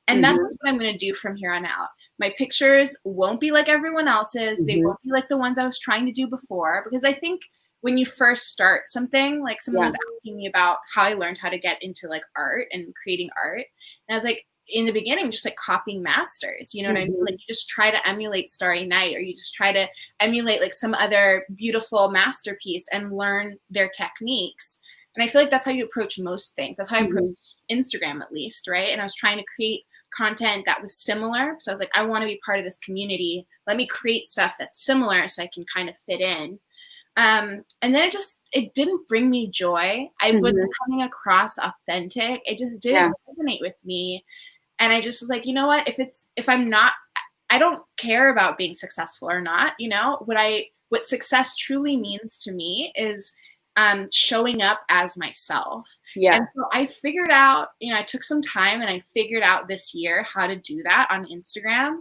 and that's what I'm going to do from here on out. My pictures won't be like everyone else's. They won't be like the ones I was trying to do before, because I think when you first start something, like someone was asking me about how I learned how to get into like art and creating art. And I was like, in the beginning, just like copying masters, you know what I mean? Like, you just try to emulate Starry Night, or you just try to emulate like some other beautiful masterpiece and learn their techniques. And I feel like that's how you approach most things. That's how I approach Instagram, at least, right? And I was trying to create content that was similar. So I was like, I want to be part of this community. Let me create stuff that's similar so I can kind of fit in. And then it didn't bring me joy. I wasn't coming across authentic. It just didn't resonate with me. And I just was like, you know what, if I'm not, I don't care about being successful or not, what success truly means to me is showing up as myself. And so I figured out, I took some time and I figured out this year how to do that on Instagram.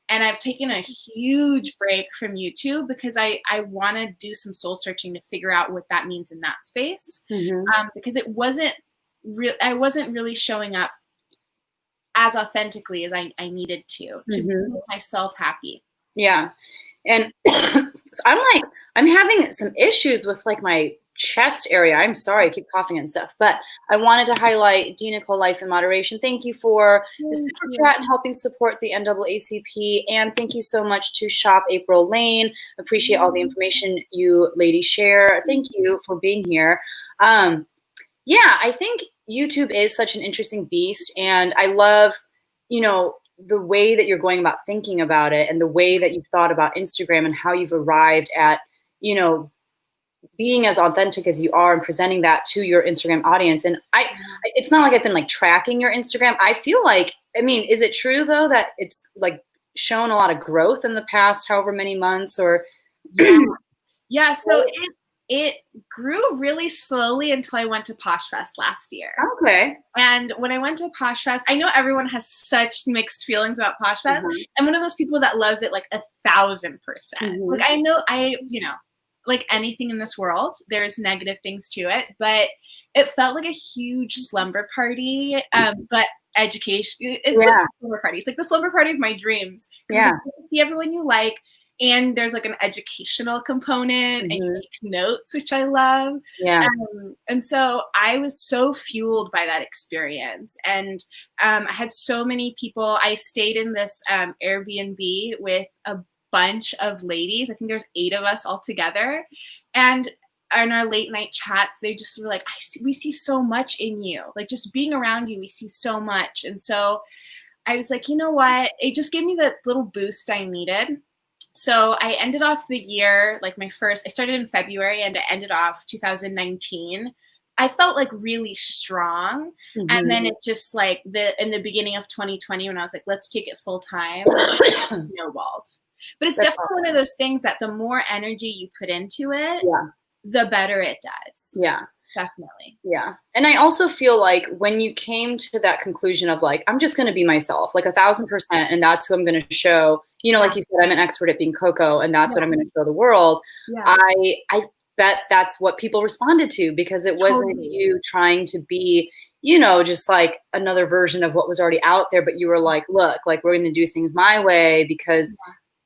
And I've taken a huge break from YouTube because I want to do some soul searching to figure out what that means in that space. Because I wasn't really showing up as authentically as I needed to make myself happy. Yeah. And so I'm having some issues with like my chest area. I'm sorry, I keep coughing and stuff, but I wanted to highlight D. Nicole Life in Moderation. Thank you for the super chat and helping support the NAACP. And thank you so much to Shop April Lane. Appreciate all the information you ladies share. Thank you for being here. I think YouTube is such an interesting beast, and I love, the way that you're going about thinking about it, and the way that you've thought about Instagram, and how you've arrived at, being as authentic as you are and presenting that to your Instagram audience. And it's not like I've been like tracking your Instagram. I feel like I mean, is it true though that it's like shown a lot of growth in the past however many months or? Yeah, so it grew really slowly until I went to Posh Fest last year. Okay. And when I went to Posh Fest, I know everyone has such mixed feelings about Posh Fest. I'm one of those people that loves it like 1,000%. Like I know, like anything in this world, there's negative things to it, but it felt like a huge slumber party, but education. It's like a slumber party. It's like the slumber party of my dreams. Yeah. Like, you see everyone you like, and there's like an educational component, and you take notes, which I love. Yeah. And so I was so fueled by that experience. And I had so many people. I stayed in this Airbnb with a bunch of ladies. I think there's 8 of us all together. And in our late night chats, they just were like, we see so much in you. Like just being around you, we see so much. And so I was like, you know what? It just gave me the little boost I needed. So I ended off the year, like I started in February and I ended off 2019. I felt like really strong. And then it just like in the beginning of 2020, when I was like, let's take it full time, snowballed. But it's definitely one of those things that the more energy you put into it, the better it does. Yeah. Definitely. Yeah. And I also feel like when you came to that conclusion of like, I'm just going to be myself, like 1,000%, and that's who I'm going to show, you know, like you said, I'm an expert at being Coco, and that's what I'm going to show the world. I bet that's what people responded to, because it wasn't you trying to be, you know, just like another version of what was already out there, but you were like, look, like we're going to do things my way because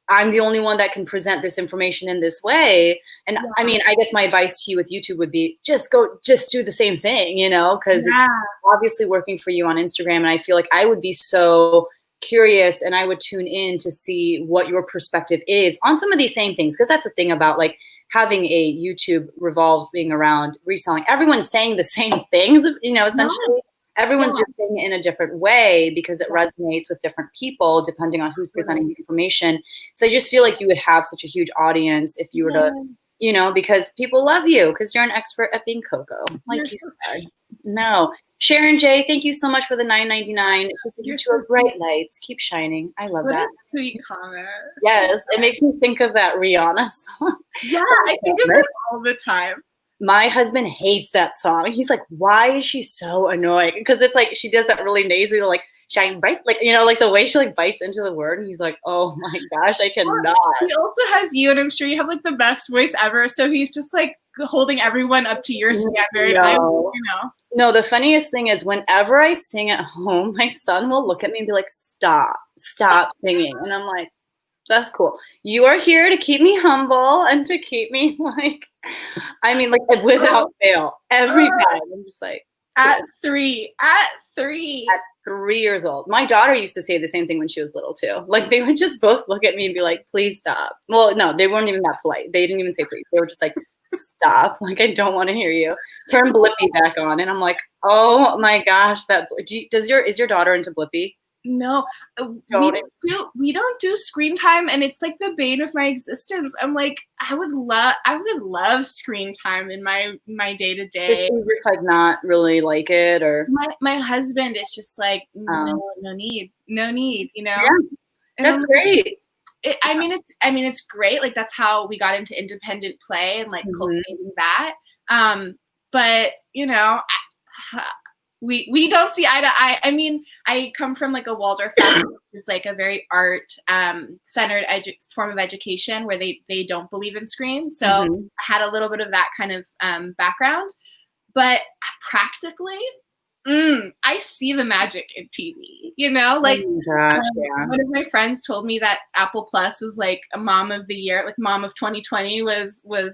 I'm the only one that can present this information in this way. And I mean, I guess my advice to you with YouTube would be just do the same thing, you know, because it's obviously working for you on Instagram. And I feel like I would be so curious and I would tune in to see what your perspective is on some of these same things. Because that's the thing about like having a YouTube revolving around reselling. Everyone's saying the same things, you know, essentially. Everyone's just saying it in a different way because it resonates with different people depending on who's presenting the information. So I just feel like you would have such a huge audience if you were to, you know, because people love you because you're an expert at being Coco, like you said. No. Sharon J, thank you so much for the $9.99. You're two bright lights. Keep shining. I love that. What a sweet comment. Yes, it makes me think of that Rihanna song. Yeah, I think of it all the time. My husband hates that song. He's like, why is she so annoying? Because it's like she does that really nasally, like shine bright, like, you know, like the way she like bites into the word. And he's like, oh my gosh, I cannot. He also has you, and I'm sure you have like the best voice ever. So he's just like holding everyone up to your standard. No, the funniest thing is whenever I sing at home, my son will look at me and be like, stop singing. And I'm like, that's cool. You are here to keep me humble and to keep me like, I mean, like without fail, every time. I'm just like, cool. At 3 years old. My daughter used to say the same thing when she was little too. Like they would just both look at me and be like, please stop. Well, no, they weren't even that polite. They didn't even say please. They were just like, stop. Like, I don't want to hear you. Turn Blippi back on. And I'm like, oh my gosh, is your daughter into Blippi? No, we don't do screen time, and it's like the bane of my existence. I'm like, I would love screen time in my day to day. Just like not really like it, or my husband is just like, no need, you know. Yeah, that's great. I mean, it's great. Like that's how we got into independent play and like cultivating that. But you know. We don't see eye to eye. I mean, I come from like a Waldorf family, which is like a very art centered form of education where they don't believe in screens. So I had a little bit of that kind of background, but practically, I see the magic in TV. You know, like one of my friends told me that Apple Plus was like a mom of the year, like mom of 2020 was like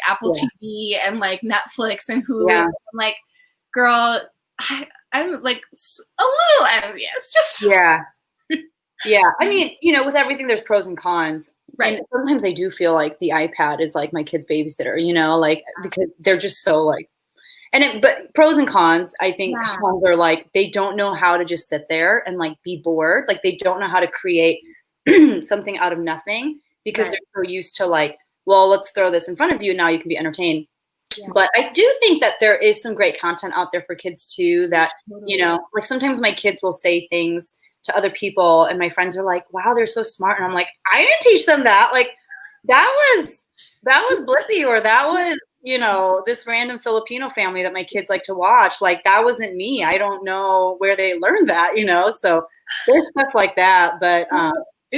Apple TV and like Netflix and Hulu. Yeah. I'm like, girl, I'm like a little envious. Just yeah. I mean, you know, with everything, there's pros and cons. Right. And sometimes I do feel like the iPad is like my kid's babysitter, you know, like because they're just so like, but pros and cons, I think cons are like, they don't know how to just sit there and like be bored. Like they don't know how to create something out of nothing because they're so used to like, well, let's throw this in front of you. And now you can be entertained. But I do think that there is some great content out there for kids too that, Totally. like sometimes my kids will say things to other people and my friends are like, wow, they're so smart. And I'm like, I didn't teach them that. Like that was Blippi, or that was, this random Filipino family that my kids like to watch. Like that wasn't me. I don't know where they learned that, so there's stuff like that, but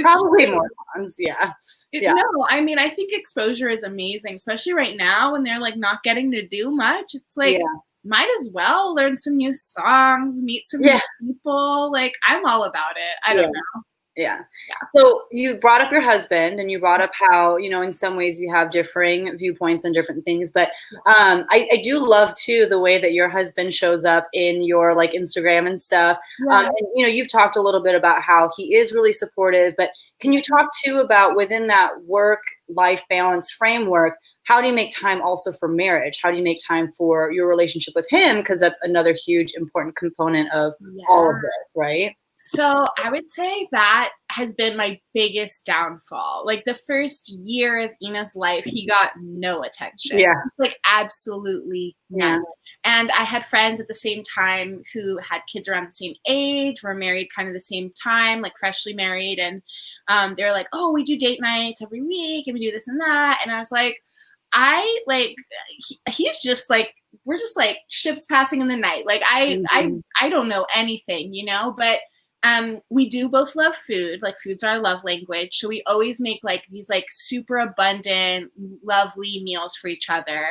probably more cons. Yeah. No, I mean, I think exposure is amazing, especially right now when they're like not getting to do much. It's like, might as well learn some new songs, meet some new people. Like, I'm all about it. I don't know. Yeah. So you brought up your husband and you brought up how, in some ways you have differing viewpoints on different things. But I do love too the way that your husband shows up in your like Instagram and stuff. And you've talked a little bit about how he is really supportive, but can you talk too about within that work-life balance framework, how do you make time also for marriage? How do you make time for your relationship with him? Because that's another huge important component of all of this, right? So I would say that has been my biggest downfall. Like the first year of Ina's life, he got no attention. Like absolutely none. And I had friends at the same time who had kids around the same age, were married kind of the same time, like freshly married. And they were like, oh, we do date nights every week and we do this and that. And I was like, he's just like, we're just like ships passing in the night. Like I don't know anything, but we do both love food. Like food's our love language. So we always make like these like super abundant, lovely meals for each other.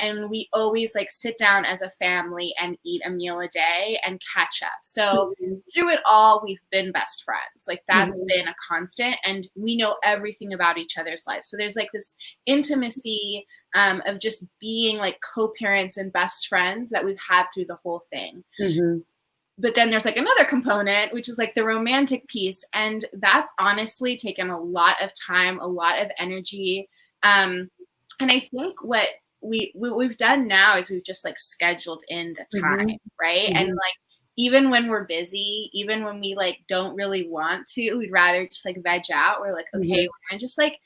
And we always like sit down as a family and eat a meal a day and catch up. So through it all, we've been best friends. Like that's been a constant, and we know everything about each other's lives. So there's like this intimacy of just being like co-parents and best friends that we've had through the whole thing. But then there's like another component, which is like the romantic piece. And that's honestly taken a lot of time, a lot of energy. And I think what we've done now is we've just like scheduled in the time, right? And like, even when we're busy, even when we like don't really want to, we'd rather just like veg out. We're like, okay, we're gonna just like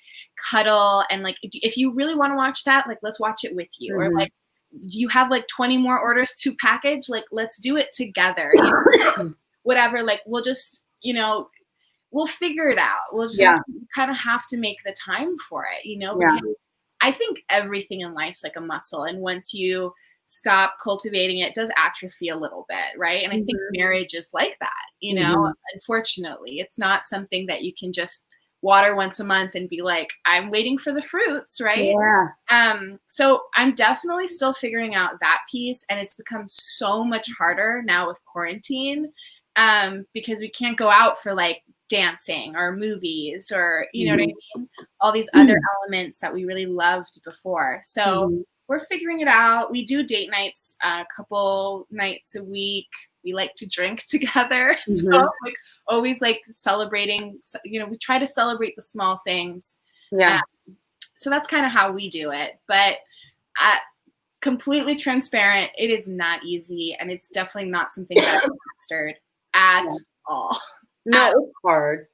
cuddle. And like, if you really want to watch that, like, let's watch it with you. Or like, you have like 20 more orders to package, like let's do it together, whatever, like we'll just we'll figure it out. We'll just kind of have to make the time for it, because I think everything in life's like a muscle, and once you stop cultivating it does atrophy a little bit, right? And I think marriage is like that, unfortunately. It's not something that you can just water once a month and be like, I'm waiting for the fruits, right? So I'm definitely still figuring out that piece, and it's become so much harder now with quarantine, because we can't go out for like dancing or movies or what I mean, all these other elements that we really loved before. So we're figuring it out. We do date nights a couple nights a week. We like to drink together. So like always like celebrating, we try to celebrate the small things. So that's kind of how we do it. But completely transparent, it is not easy. And it's definitely not something that I've mastered at all. No, it's hard.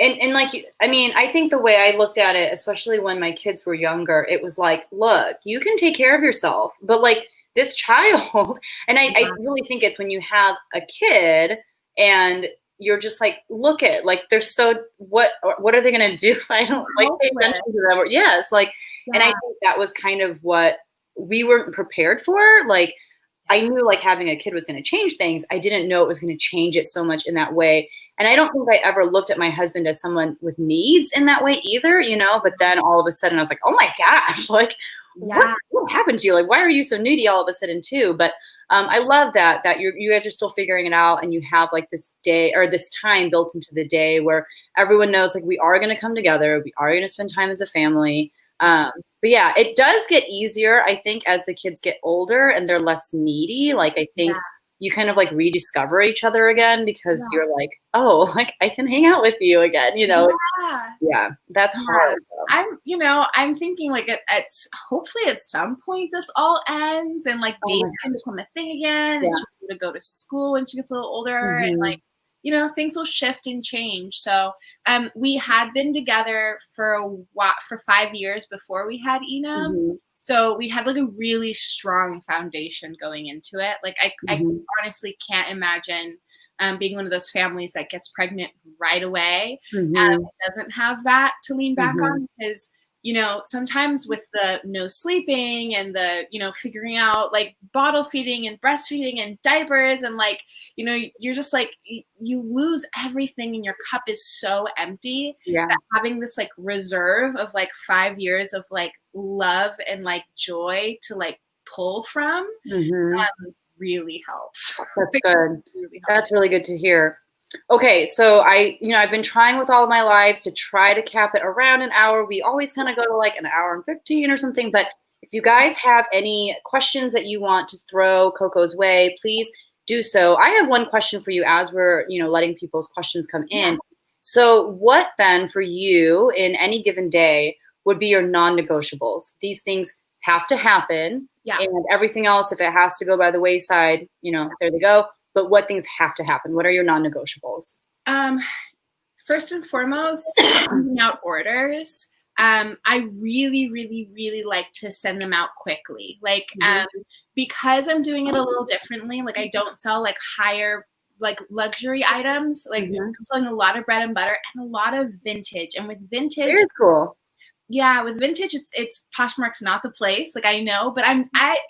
And like, I mean, I think the way I looked at it, especially when my kids were younger, it was like, look, you can take care of yourself, but like this child, and I really think it's when you have a kid and you're just like, look at, like, they're so, what are they going to do if I don't like pay attention to them? Or, and I think that was kind of what we weren't prepared for. Like, I knew like having a kid was going to change things. I didn't know it was going to change it so much in that way. And I don't think I ever looked at my husband as someone with needs in that way either, but then all of a sudden I was like, oh my gosh, like what happened to you? Like, why are you so needy all of a sudden too? But I love that you guys are still figuring it out, and you have like this day or this time built into the day where everyone knows like we are going to come together. We are going to spend time as a family. But yeah, it does get easier, I think, as the kids get older and they're less needy. Like, I think you kind of like rediscover each other again, because you're like, oh, like I can hang out with you again, that's hard. I'm thinking like it's hopefully at some point this all ends and like dates can become a thing again, and she's going to go to school when she gets a little older, and like, things will shift and change. So we had been together for 5 years before we had Ina. So we had like a really strong foundation going into it. Like I honestly can't imagine being one of those families that gets pregnant right away and doesn't have that to lean back on, because you know, sometimes with the no sleeping and the, you know, figuring out like bottle feeding and breastfeeding and diapers and like, you know, you're just like, you lose everything and your cup is so empty that having this like reserve of like 5 years of like love and like joy to like pull from really helps. That's good. Really helps. That's really good to hear. Okay, so I've been trying with all of my lives to try to cap it around an hour. We always kind of go to like an hour and 15 or something. But if you guys have any questions that you want to throw Coco's way, please do so. I have one question for you as we're, letting people's questions come in. Yeah. So what then for you in any given day would be your non-negotiables? These things have to happen. Yeah. And everything else, if it has to go by the wayside, there they go. But what things have to happen? What are your non-negotiables? First and foremost, sending out orders. I really, really, really like to send them out quickly. Like, because I'm doing it a little differently, like I don't sell like higher, like luxury items. Like I'm selling a lot of bread and butter and a lot of vintage. And with vintage, very cool. Yeah, with vintage, it's Poshmark's not the place. Like I know, but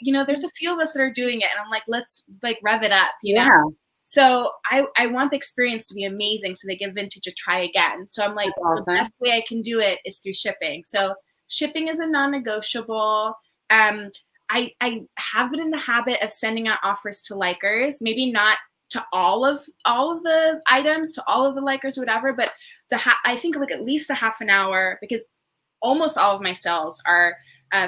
there's a few of us that are doing it, and I'm like, let's like rev it up, you know. So I want the experience to be amazing, so they give vintage a try again. So I'm like, the best way I can do it is through shipping. So shipping is a non-negotiable. I have been in the habit of sending out offers to likers, maybe not to all of the items, to all of the likers, or whatever, but I think like at least a half an hour, because almost all of my sales are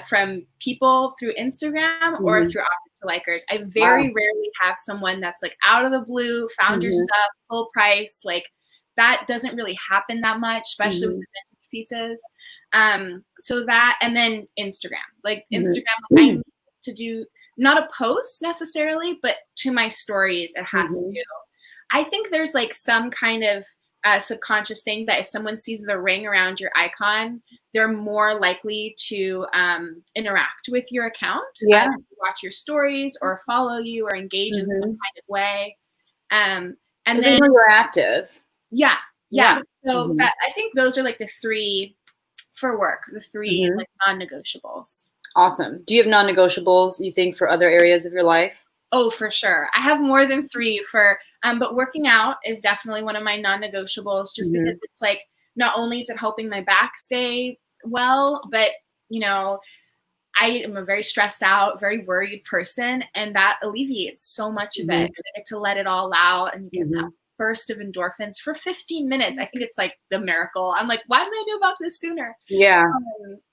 from people through Instagram or through offers to likers. I very rarely have someone that's like out of the blue, found your stuff, full price. Like that doesn't really happen that much, especially with the vintage pieces. So that, and then Instagram. Like Instagram, I need to do not a post necessarily, but to my stories, it has to. I think there's like some kind of subconscious thing that if someone sees the ring around your icon, they're more likely to interact with your account, watch your stories or follow you or engage in some kind of way. And then you're active. Yeah. So that, I think those are like the three for work, the three like non-negotiables. Awesome. Do you have non-negotiables, you think, for other areas of your life? Oh, for sure. I have more than three but working out is definitely one of my non-negotiables, just because it's like, not only is it helping my back stay well, but, I am a very stressed out, very worried person, and that alleviates so much of it, because I get to let it all out and you get that burst of endorphins for 15 minutes. I think it's like the miracle. I'm like, why didn't I know about this sooner? Yeah.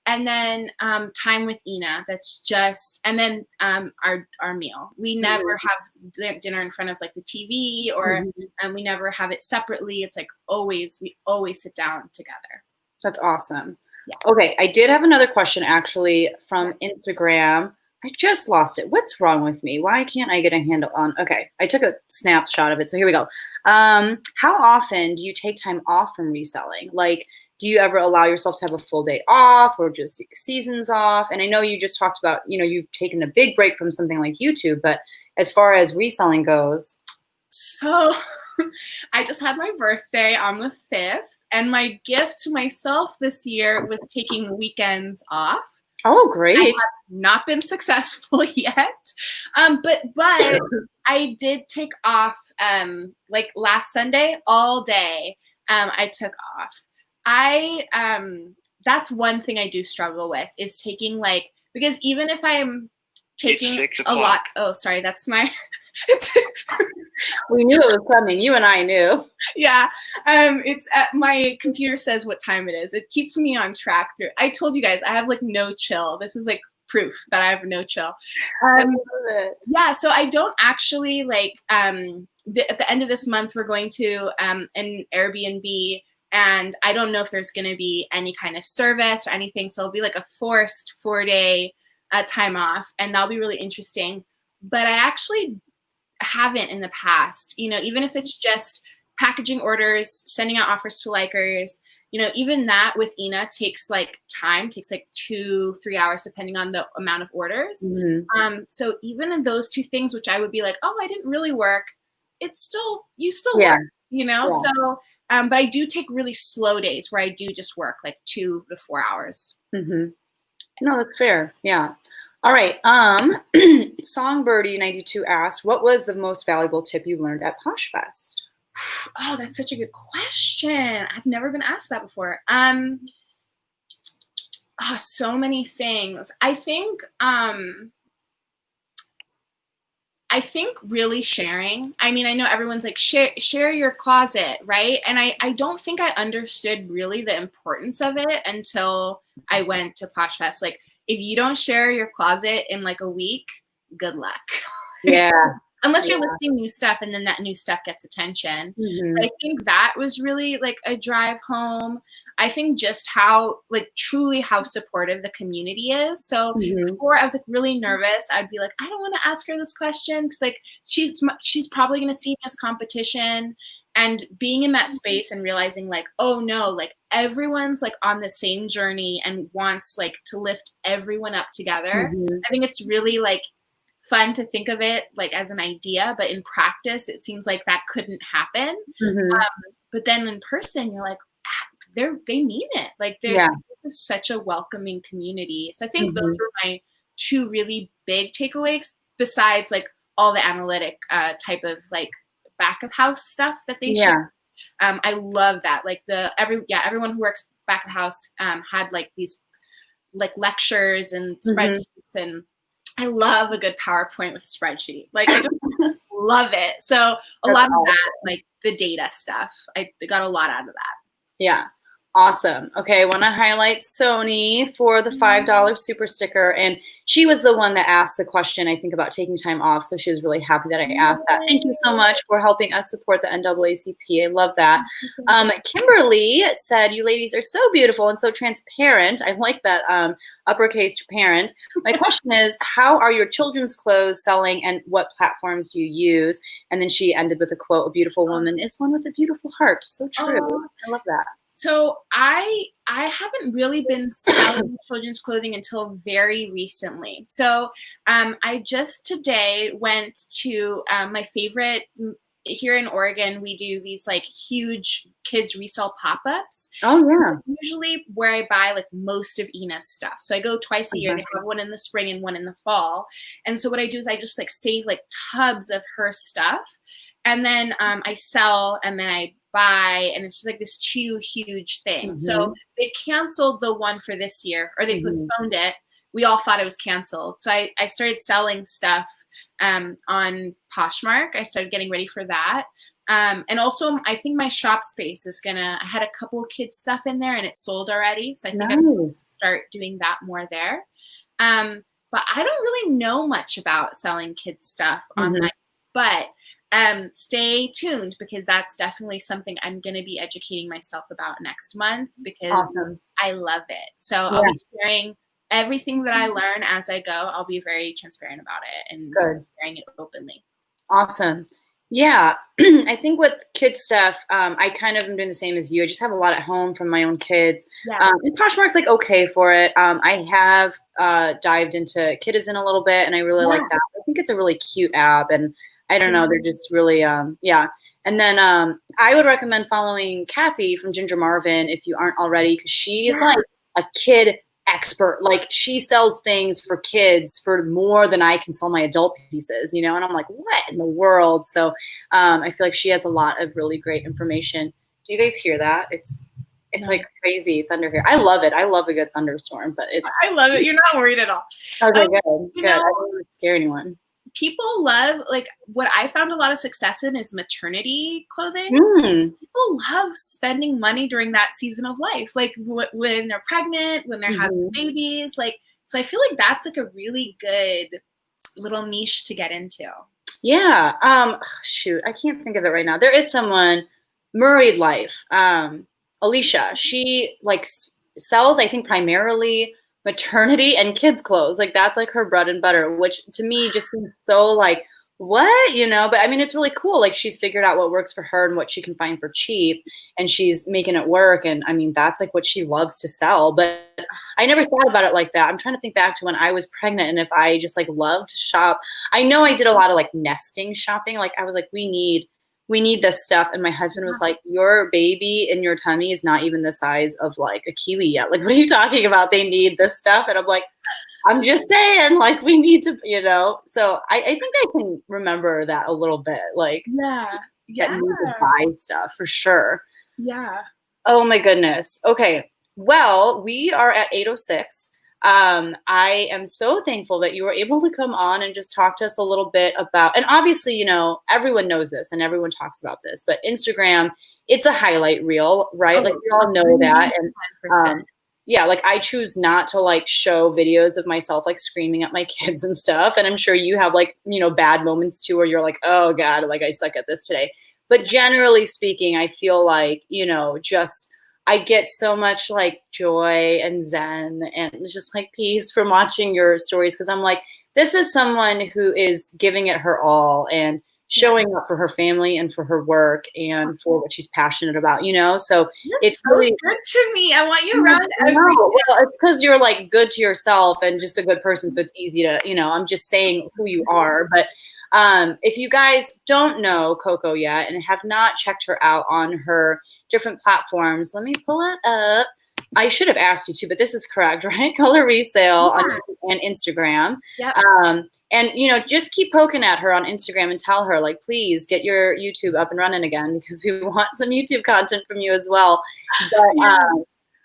And then time with Ina. That's just, and then our meal. We never have dinner in front of like the TV, or we never have it separately. It's like we always sit down together. That's awesome. Yeah. Okay, I did have another question actually from Instagram. I just lost it. What's wrong with me? Why can't I get a handle on? Okay, I took a snapshot of it. So here we go. How often do you take time off from reselling? Like, do you ever allow yourself to have a full day off or just seasons off? And I know you just talked about, you've taken a big break from something like YouTube, but as far as reselling goes. So I just had my birthday on the 5th, and my gift to myself this year was taking weekends off. Oh, great. I have not been successful yet. But I did take off like last Sunday all day. I took off. That's one thing I do struggle with, is taking because even if I'm taking a lot. Oh, sorry, that's my we knew it was coming. You and I knew. Yeah. It's my computer says what time it is. It keeps me on track through. I told you guys I have like no chill. This is like proof that I have no chill. I love it. Yeah. So I don't actually at the end of this month, we're going to an Airbnb, and I don't know if there's going to be any kind of service or anything. So it'll be like a forced 4-day time off, and that'll be really interesting. But I actually haven't in the past, even if it's just packaging orders, sending out offers to likers, you know, even that with Ina takes like time, takes like 2-3 hours depending on the amount of orders. So even in those two things, which I would be like, oh, I didn't really work, it's still, you still work, you know? So, but I do take really slow days where I do just work like 2 to 4 hours. No, that's fair. Yeah. All right. Songbirdy92 asked, what was the most valuable tip you learned at Posh Fest? Oh, that's such a good question. I've never been asked that before. So many things. I think really sharing. I mean, I know everyone's like, share your closet, right? And I don't think I understood really the importance of it until I went to Posh Fest. Like, if you don't share your closet in like a week, good luck. Yeah. Unless you're listing new stuff and then that new stuff gets attention. But I think that was really like a drive home. I think just how, like, truly how supportive the community is. So before I was like really nervous. I'd be like, I don't want to ask her this question because like she's probably going to see me as competition. And being in that space and realizing like, oh no, like everyone's like on the same journey and wants like to lift everyone up together. I think it's really like fun to think of it like as an idea, but in practice, it seems like that couldn't happen. But then in person, you're like, they mean it. Like this is such a welcoming community. So I think those were my two really big takeaways besides like all the analytic type of like back of house stuff that they share. I love that. Like everyone who works back of house had like these like lectures and spreadsheets, and I love a good PowerPoint with a spreadsheet. Like I just love it. So a lot of that, like the data stuff, I got a lot out of that. Yeah. Awesome. Okay, I want to highlight Sony for the $5 super sticker. And she was the one that asked the question, I think, about taking time off. So she was really happy that I asked that. Thank you so much for helping us support the NAACP. I love that. Kimberly said, you ladies are so beautiful and so transparent. I like that uppercase parent. My question is, how are your children's clothes selling and what platforms do you use? And then she ended with a quote, a beautiful woman is one with a beautiful heart. So true. I love that. So I haven't really been selling children's clothing until very recently. So I just today went to my favorite, here in Oregon, we do these like huge kids resell pop-ups. Oh yeah. Usually where I buy like most of Ina's stuff. So I go twice a year. They have one in the spring and one in the fall. And so what I do is I just like save like tubs of her stuff. And then I sell and then I buy, and it's just like this huge thing. So they canceled the one for this year, or they postponed it. We all thought it was canceled. So I started selling stuff on Poshmark. I started getting ready for that. And also I think my shop space is I had a couple of kids stuff in there and it sold already. So I think I'm going to start doing that more there. But I don't really know much about selling kids stuff online, but stay tuned because that's definitely something I'm going to be educating myself about next month because I love it. So I'll be sharing everything that I learn as I go. I'll be very transparent about it and sharing it openly. Awesome. Yeah. I think with kids stuff, I kind of am doing the same as you. I just have a lot at home from my own kids. And Poshmark's like okay for it. I have dived into Kidizen a little bit and I really like that. I think it's a really cute app and I don't know. They're just really, And then I would recommend following Kathy from Ginger Marvin if you aren't already, because she's like a kid expert. Like she sells things for kids for more than I can sell my adult pieces, you know? And I'm like, what in the world? So I feel like she has a lot of really great information. Do you guys hear that? It's like crazy thunder here. I love it. I love a good thunderstorm, but I love it. You're not worried at all. Okay, good. Good. I don't want to scare anyone. People love, like what I found a lot of success in is maternity clothing. People love spending money during that season of life, like when they're pregnant, when they're having babies. Like, so I feel like that's like a really good little niche to get into. Yeah. Shoot, I can't think of it right now. There is someone, Murrayed Life, Alicia. She like sells, I think, primarily maternity and kids clothes. Like that's like her bread and butter, which to me just seems so like what, but I mean, it's really cool. Like she's figured out what works for her and what she can find for cheap, and she's making it work. And I mean, that's like what she loves to sell. But I never thought about it like that. I'm trying to think back to when I was pregnant and if I just like loved to shop. I know I did a lot of like nesting shopping. Like I was like, we need this stuff. And my husband was like, your baby in your tummy is not even the size of like a kiwi yet. Like, what are you talking about? They need this stuff. And I'm like, I'm just saying, like, we need to, So I think I can remember that a little bit, like, that need to buy stuff for sure. Yeah. Oh my goodness. Okay. Well, we are at 8:06. I am so thankful that you were able to come on and just talk to us a little bit about, and obviously, everyone knows this and everyone talks about this, but Instagram, it's a highlight reel, right? Like we all know that. And yeah, like I choose not to like show videos of myself like screaming at my kids and stuff. And I'm sure you have like, bad moments too, where you're like, oh God, like I suck at this today. But generally speaking, I feel like, just I get so much like joy and zen and just like peace from watching your stories. Cause I'm like, this is someone who is giving it her all and showing up for her family and for her work and for what she's passionate about, So it's so really good to me. I want you around every day. Well, it's because you're like good to yourself and just a good person. So it's easy to, I'm just saying who you are. But if you guys don't know Coco yet and have not checked her out on her different platforms, let me pull it up. I should have asked you to, but this is correct, right? Color Resale on YouTube and Instagram. Yep. And, just keep poking at her on Instagram and tell her, like, please get your YouTube up and running again because we want some YouTube content from you as well. But,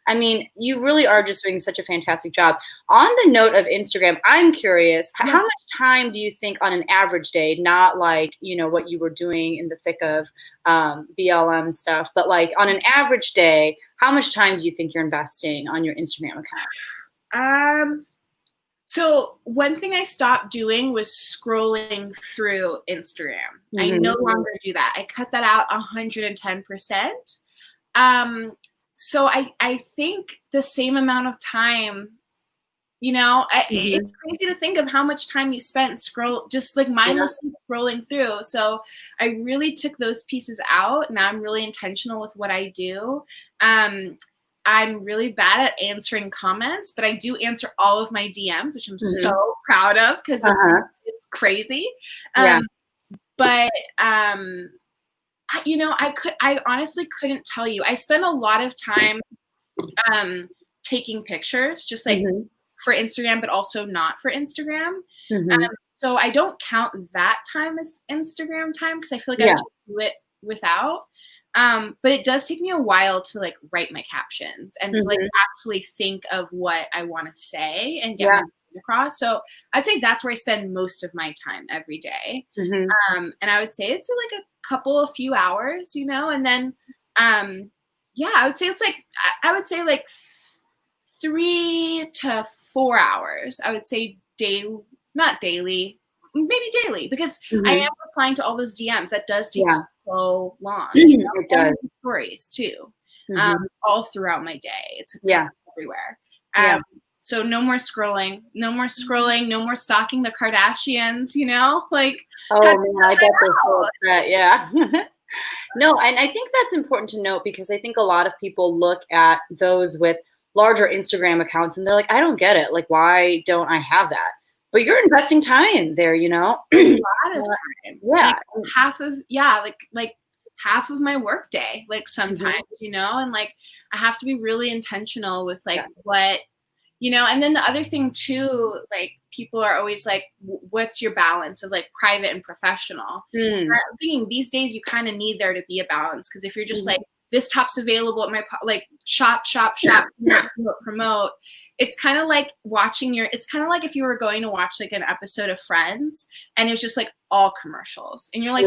I mean, you really are just doing such a fantastic job. On the note of Instagram, I'm curious, how much time do you think on an average day, not like, what you were doing in the thick of BLM stuff, but like on an average day, how much time do you think you're investing on your Instagram account? So one thing I stopped doing was scrolling through Instagram. Mm-hmm. I no longer do that. I cut that out 110%. So I think the same amount of time, it's crazy to think of how much time you spent just like mindlessly scrolling through. So I really took those pieces out. Now I'm really intentional with what I do. I'm really bad at answering comments, but I do answer all of my DMs, which I'm so proud of because it's crazy. But I honestly couldn't tell you. I spend a lot of time taking pictures, just like for Instagram, but also not for Instagram. So I don't count that time as Instagram time because I feel like I just do it without. But it does take me a while to like write my captions and to like actually think of what I want to say and get my point across. So I'd say that's where I spend most of my time every day. And I would say it's like a few hours, and then I would say it's like like 3 to 4 hours. I would say not daily, maybe daily, because I am replying to all those DMs. That does take so long. It does. Stories too, all throughout my day. It's everywhere. So no more scrolling, no more stalking the Kardashians, like. Oh man, I bet they're so upset. Yeah. No, and I think that's important to note because I think a lot of people look at those with larger Instagram accounts and they're like, I don't get it. Like, why don't I have that? But you're investing time there, a lot of time. Yeah. Like half of my work day, like sometimes, and like I have to be really intentional with like what, and then the other thing too, like people are always like, what's your balance of like private and professional? I'm thinking these days you kind of need there to be a balance because if you're just like, this top's available at my, like shop, promote. It's kind of like it's kind of like if you were going to watch like an episode of Friends and it was just like all commercials and you're like,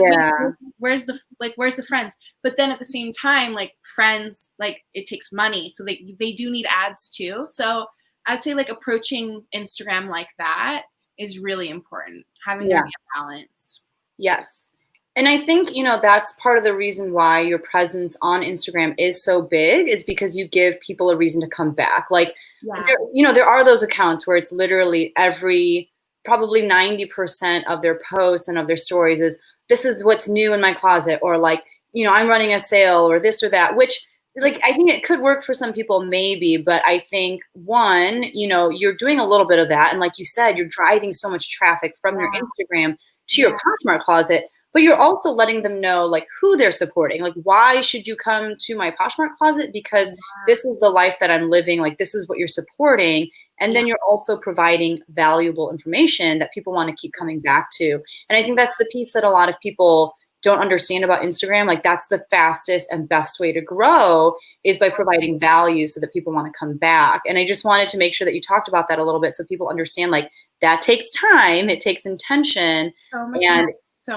where's the Friends? But then at the same time, like Friends, like it takes money. So they do need ads too. So I'd say like approaching Instagram like that is really important. Having there be a balance. Yes. And I think, that's part of the reason why your presence on Instagram is so big is because you give people a reason to come back. Like, there are those accounts where it's literally every probably 90% of their posts and of their stories is, this is what's new in my closet, or like, I'm running a sale, or this or that, which, like, I think it could work for some people, maybe, but I think, one, you're doing a little bit of that. And like you said, you're driving so much traffic from your Instagram to your Poshmark closet, but you're also letting them know, like, who they're supporting. Like, why should you come to my Poshmark closet? Because this is the life that I'm living. Like, this is what you're supporting. And then you're also providing valuable information that people want to keep coming back to. And I think that's the piece that a lot of people don't understand about Instagram. Like, that's the fastest and best way to grow, is by providing value so that people want to come back. And I just wanted to make sure that you talked about that a little bit, so people understand, like, that takes time, it takes intention, and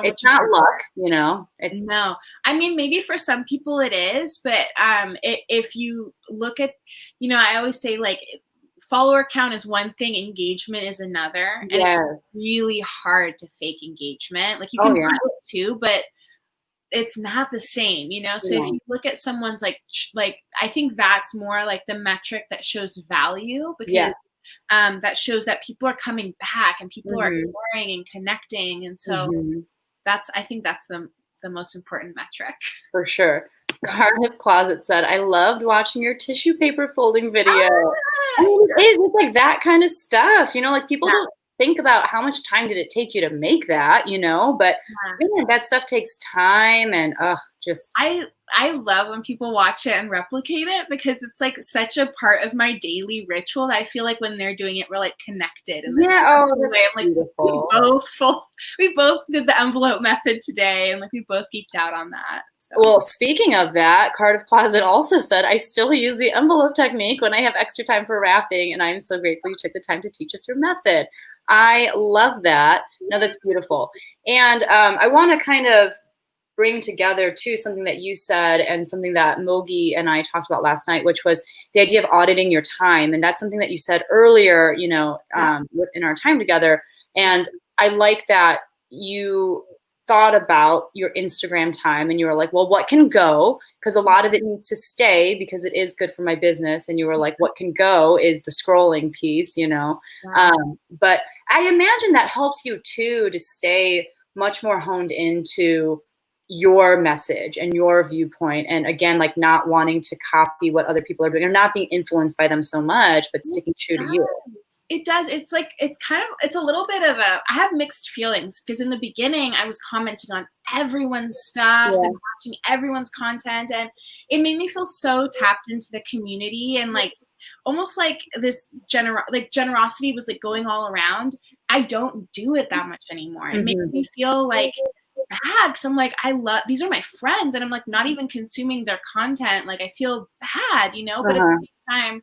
it's not luck, it's no. I mean, maybe for some people it is, but if you look at, I always say, like, follower count is one thing, engagement is another. And it's really hard to fake engagement. Like, you can do it too, but it's not the same, So if you look at someone's like, I think that's more like the metric that shows value, because that shows that people are coming back and people are sharing and connecting. And so I think that's the most important metric. For sure. Cardiff Closet said, I loved watching your tissue paper folding video. I mean, it's like that kind of stuff, like, people don't think about how much time did it take you to make that, but man, that stuff takes time, and just I love when people watch it and replicate it, because it's like such a part of my daily ritual that I feel like when they're doing it, we're like connected in this way. I'm like, beautiful. We both did the envelope method today, and like, we both geeked out on that. So. Well, speaking of that, Cardiff Closet also said, I still use the envelope technique when I have extra time for wrapping, and I'm so grateful you took the time to teach us your method. I love that. No, that's beautiful. And I want to kind of bring together too something that you said, and something that Mogi and I talked about last night, which was the idea of auditing your time. And that's something that you said earlier, in our time together. And I like that you thought about your Instagram time, and you were like, well, what can go? Because a lot of it needs to stay, because it is good for my business. And you were like, what can go is the scrolling piece, but I imagine that helps you too, to stay much more honed into your message and your viewpoint. And again, like, not wanting to copy what other people are doing, or not being influenced by them so much, but sticking true to you. It does. It's like, it's a little bit of I have mixed feelings, because in the beginning I was commenting on everyone's stuff and watching everyone's content, and it made me feel so tapped into the community, and like, almost like this generosity was like going all around. I don't do it that much anymore. It makes me feel like bad, because I'm like, these are my friends, and I'm like, not even consuming their content. Like, I feel bad, but at the same time,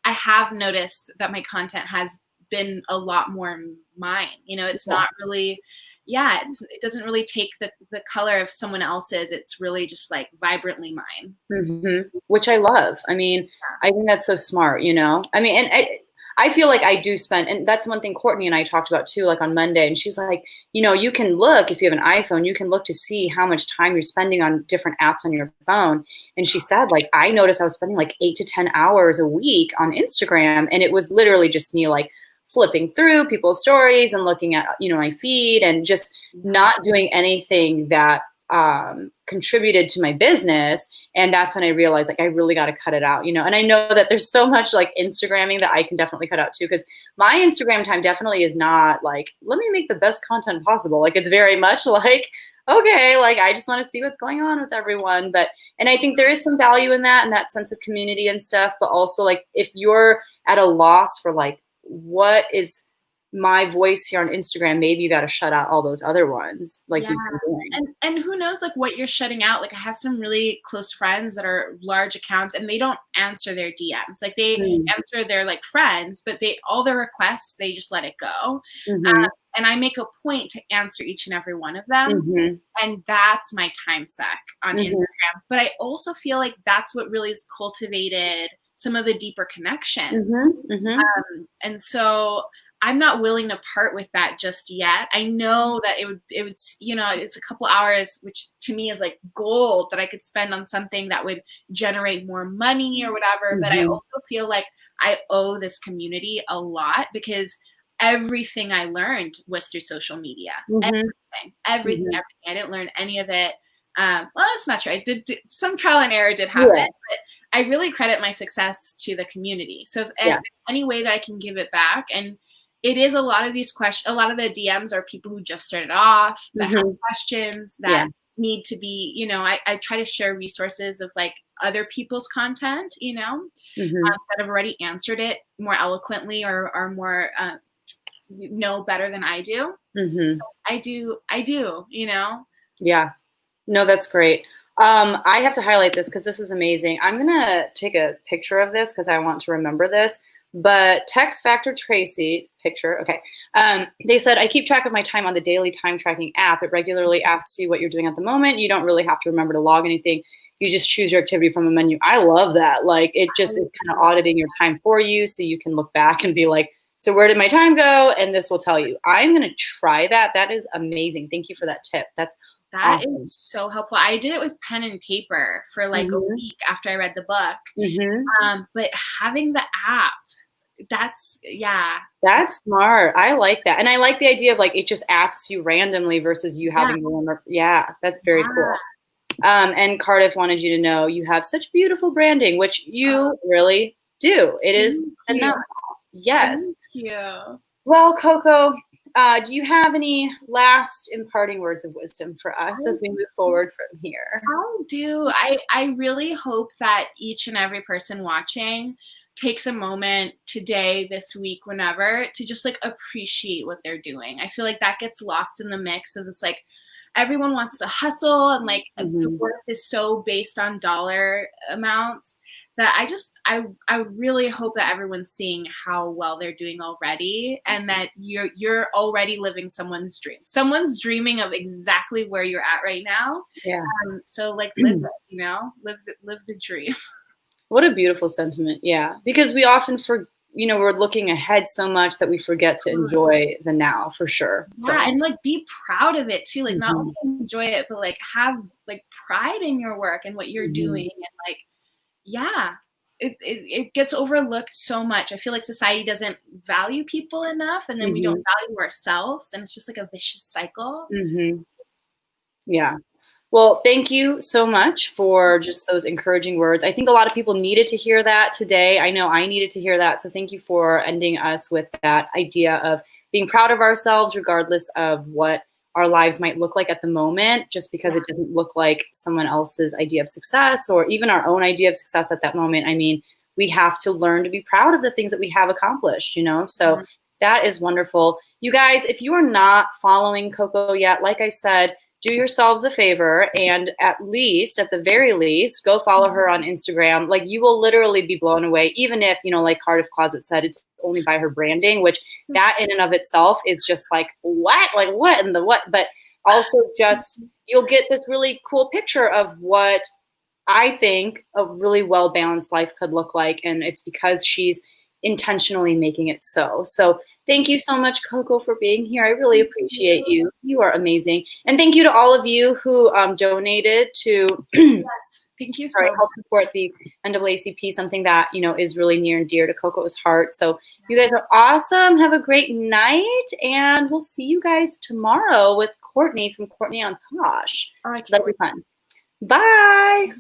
I have noticed that my content has been a lot more mine. It's not really, it doesn't really take the color of someone else's. It's really just like vibrantly mine. Which I love. I mean, I think that's so smart, I mean, and I feel like I do spend, and that's one thing Courtney and I talked about too, like on Monday, and she's like, you can look, if you have an iPhone, you can look to see how much time you're spending on different apps on your phone. And she said, like, I noticed I was spending like 8 to 10 hours a week on Instagram. And it was literally just me, like, flipping through people's stories and looking at, my feed, and just not doing anything that contributed to my business. And that's when I realized, like, I really got to cut it out, and I know that there's so much like Instagramming that I can definitely cut out too, because my Instagram time definitely is not like, let me make the best content possible. Like, it's very much like, okay, like, I just want to see what's going on with everyone. And I think there is some value in that, and that sense of community and stuff, but also, like, if you're at a loss for like, what is my voice here on Instagram, maybe you got to shut out all those other ones, like you've been doing. And who knows, like, what you're shutting out. Like, I have some really close friends that are large accounts, and they don't answer their DMs. Like, they answer their like friends, but all their requests, they just let it go. And I make a point to answer each and every one of them. And that's my time suck on Instagram. But I also feel like that's what really has cultivated some of the deeper connection. And so I'm not willing to part with that just yet. I know that it would, it's a couple hours, which to me is like gold, that I could spend on something that would generate more money or whatever. But I also feel like I owe this community a lot, because everything I learned was through social media. Everything. I didn't learn any of it. Well, that's not true. I did some trial and error did happen, but I really credit my success to the community. So if any way that I can give it back, and it is a lot of these questions, a lot of the DMs are people who just started off that have questions that need to be, you know, I try to share resources of like other people's content, you know, that have already answered it more eloquently or are more, know better than I do. So I do, you know? Yeah. No, that's great. I have to highlight this because this is amazing. I'm going to take a picture of this because I want to remember this. But Text Factor Tracy picture. Okay. They said, I keep track of my time on the daily time tracking app. It regularly asks you what you're doing at the moment. You don't really have to remember to log anything. You just choose your activity from a menu. I love that. Like it just is kind of auditing your time for you. So you can look back and be like, so where did my time go? And this will tell you. I'm going to try that. That is amazing. Thank you for that tip. That awesome. Is so helpful. I did it with pen and paper for like a week after I read the book. But having the app, that's smart. I like that. And I like the idea of like, it just asks you randomly versus you having to remember. Yeah, that's very cool. And Cardiff wanted you to know you have such beautiful branding, which you really do. It is phenomenal. Yes. Thank you. Well, Coco, do you have any last imparting words of wisdom for us as we move forward from here? I do. I really hope that each and every person watching takes a moment today, this week, whenever, to just like appreciate what they're doing. I feel like that gets lost in the mix of this, like everyone wants to hustle and like the worth is so based on dollar amounts that I really hope that everyone's seeing how well they're doing already, and that you're already living someone's dream. Someone's dreaming of exactly where you're at right now. Yeah. So like live it, you know, live the dream. What a beautiful sentiment. Yeah. Because we often we're looking ahead so much that we forget to enjoy the now, for sure. So. Yeah, and like be proud of it too. Like not only enjoy it, but like have like pride in your work and what you're doing. And like, yeah, it gets overlooked so much. I feel like society doesn't value people enough, and then we don't value ourselves, and it's just like a vicious cycle. Yeah. Well, thank you so much for just those encouraging words. I think a lot of people needed to hear that today. I know I needed to hear that. So thank you for ending us with that idea of being proud of ourselves, regardless of what our lives might look like at the moment, just because it doesn't look like someone else's idea of success or even our own idea of success at that moment. I mean, we have to learn to be proud of the things that we have accomplished, you know? So that is wonderful. You guys, if you are not following Coco yet, like I said, do yourselves a favor and at the very least, go follow her on Instagram. Like you will literally be blown away, even if, you know, like Cardiff Closet said, it's only by her branding, which that in and of itself is just like, what? Like what in the what? But also just, you'll get this really cool picture of what I think a really well-balanced life could look like. And it's because she's intentionally making it so. So thank you so much, Coco, for being here. I really appreciate you. You are amazing. And thank you to all of you who donated to thank you so much. Help support the NAACP, something that, you know, is really near and dear to Coco's heart. So you guys are awesome. Have a great night. And we'll see you guys tomorrow with Courtney from Courtney on Posh. All right. So that'll be fun. Bye.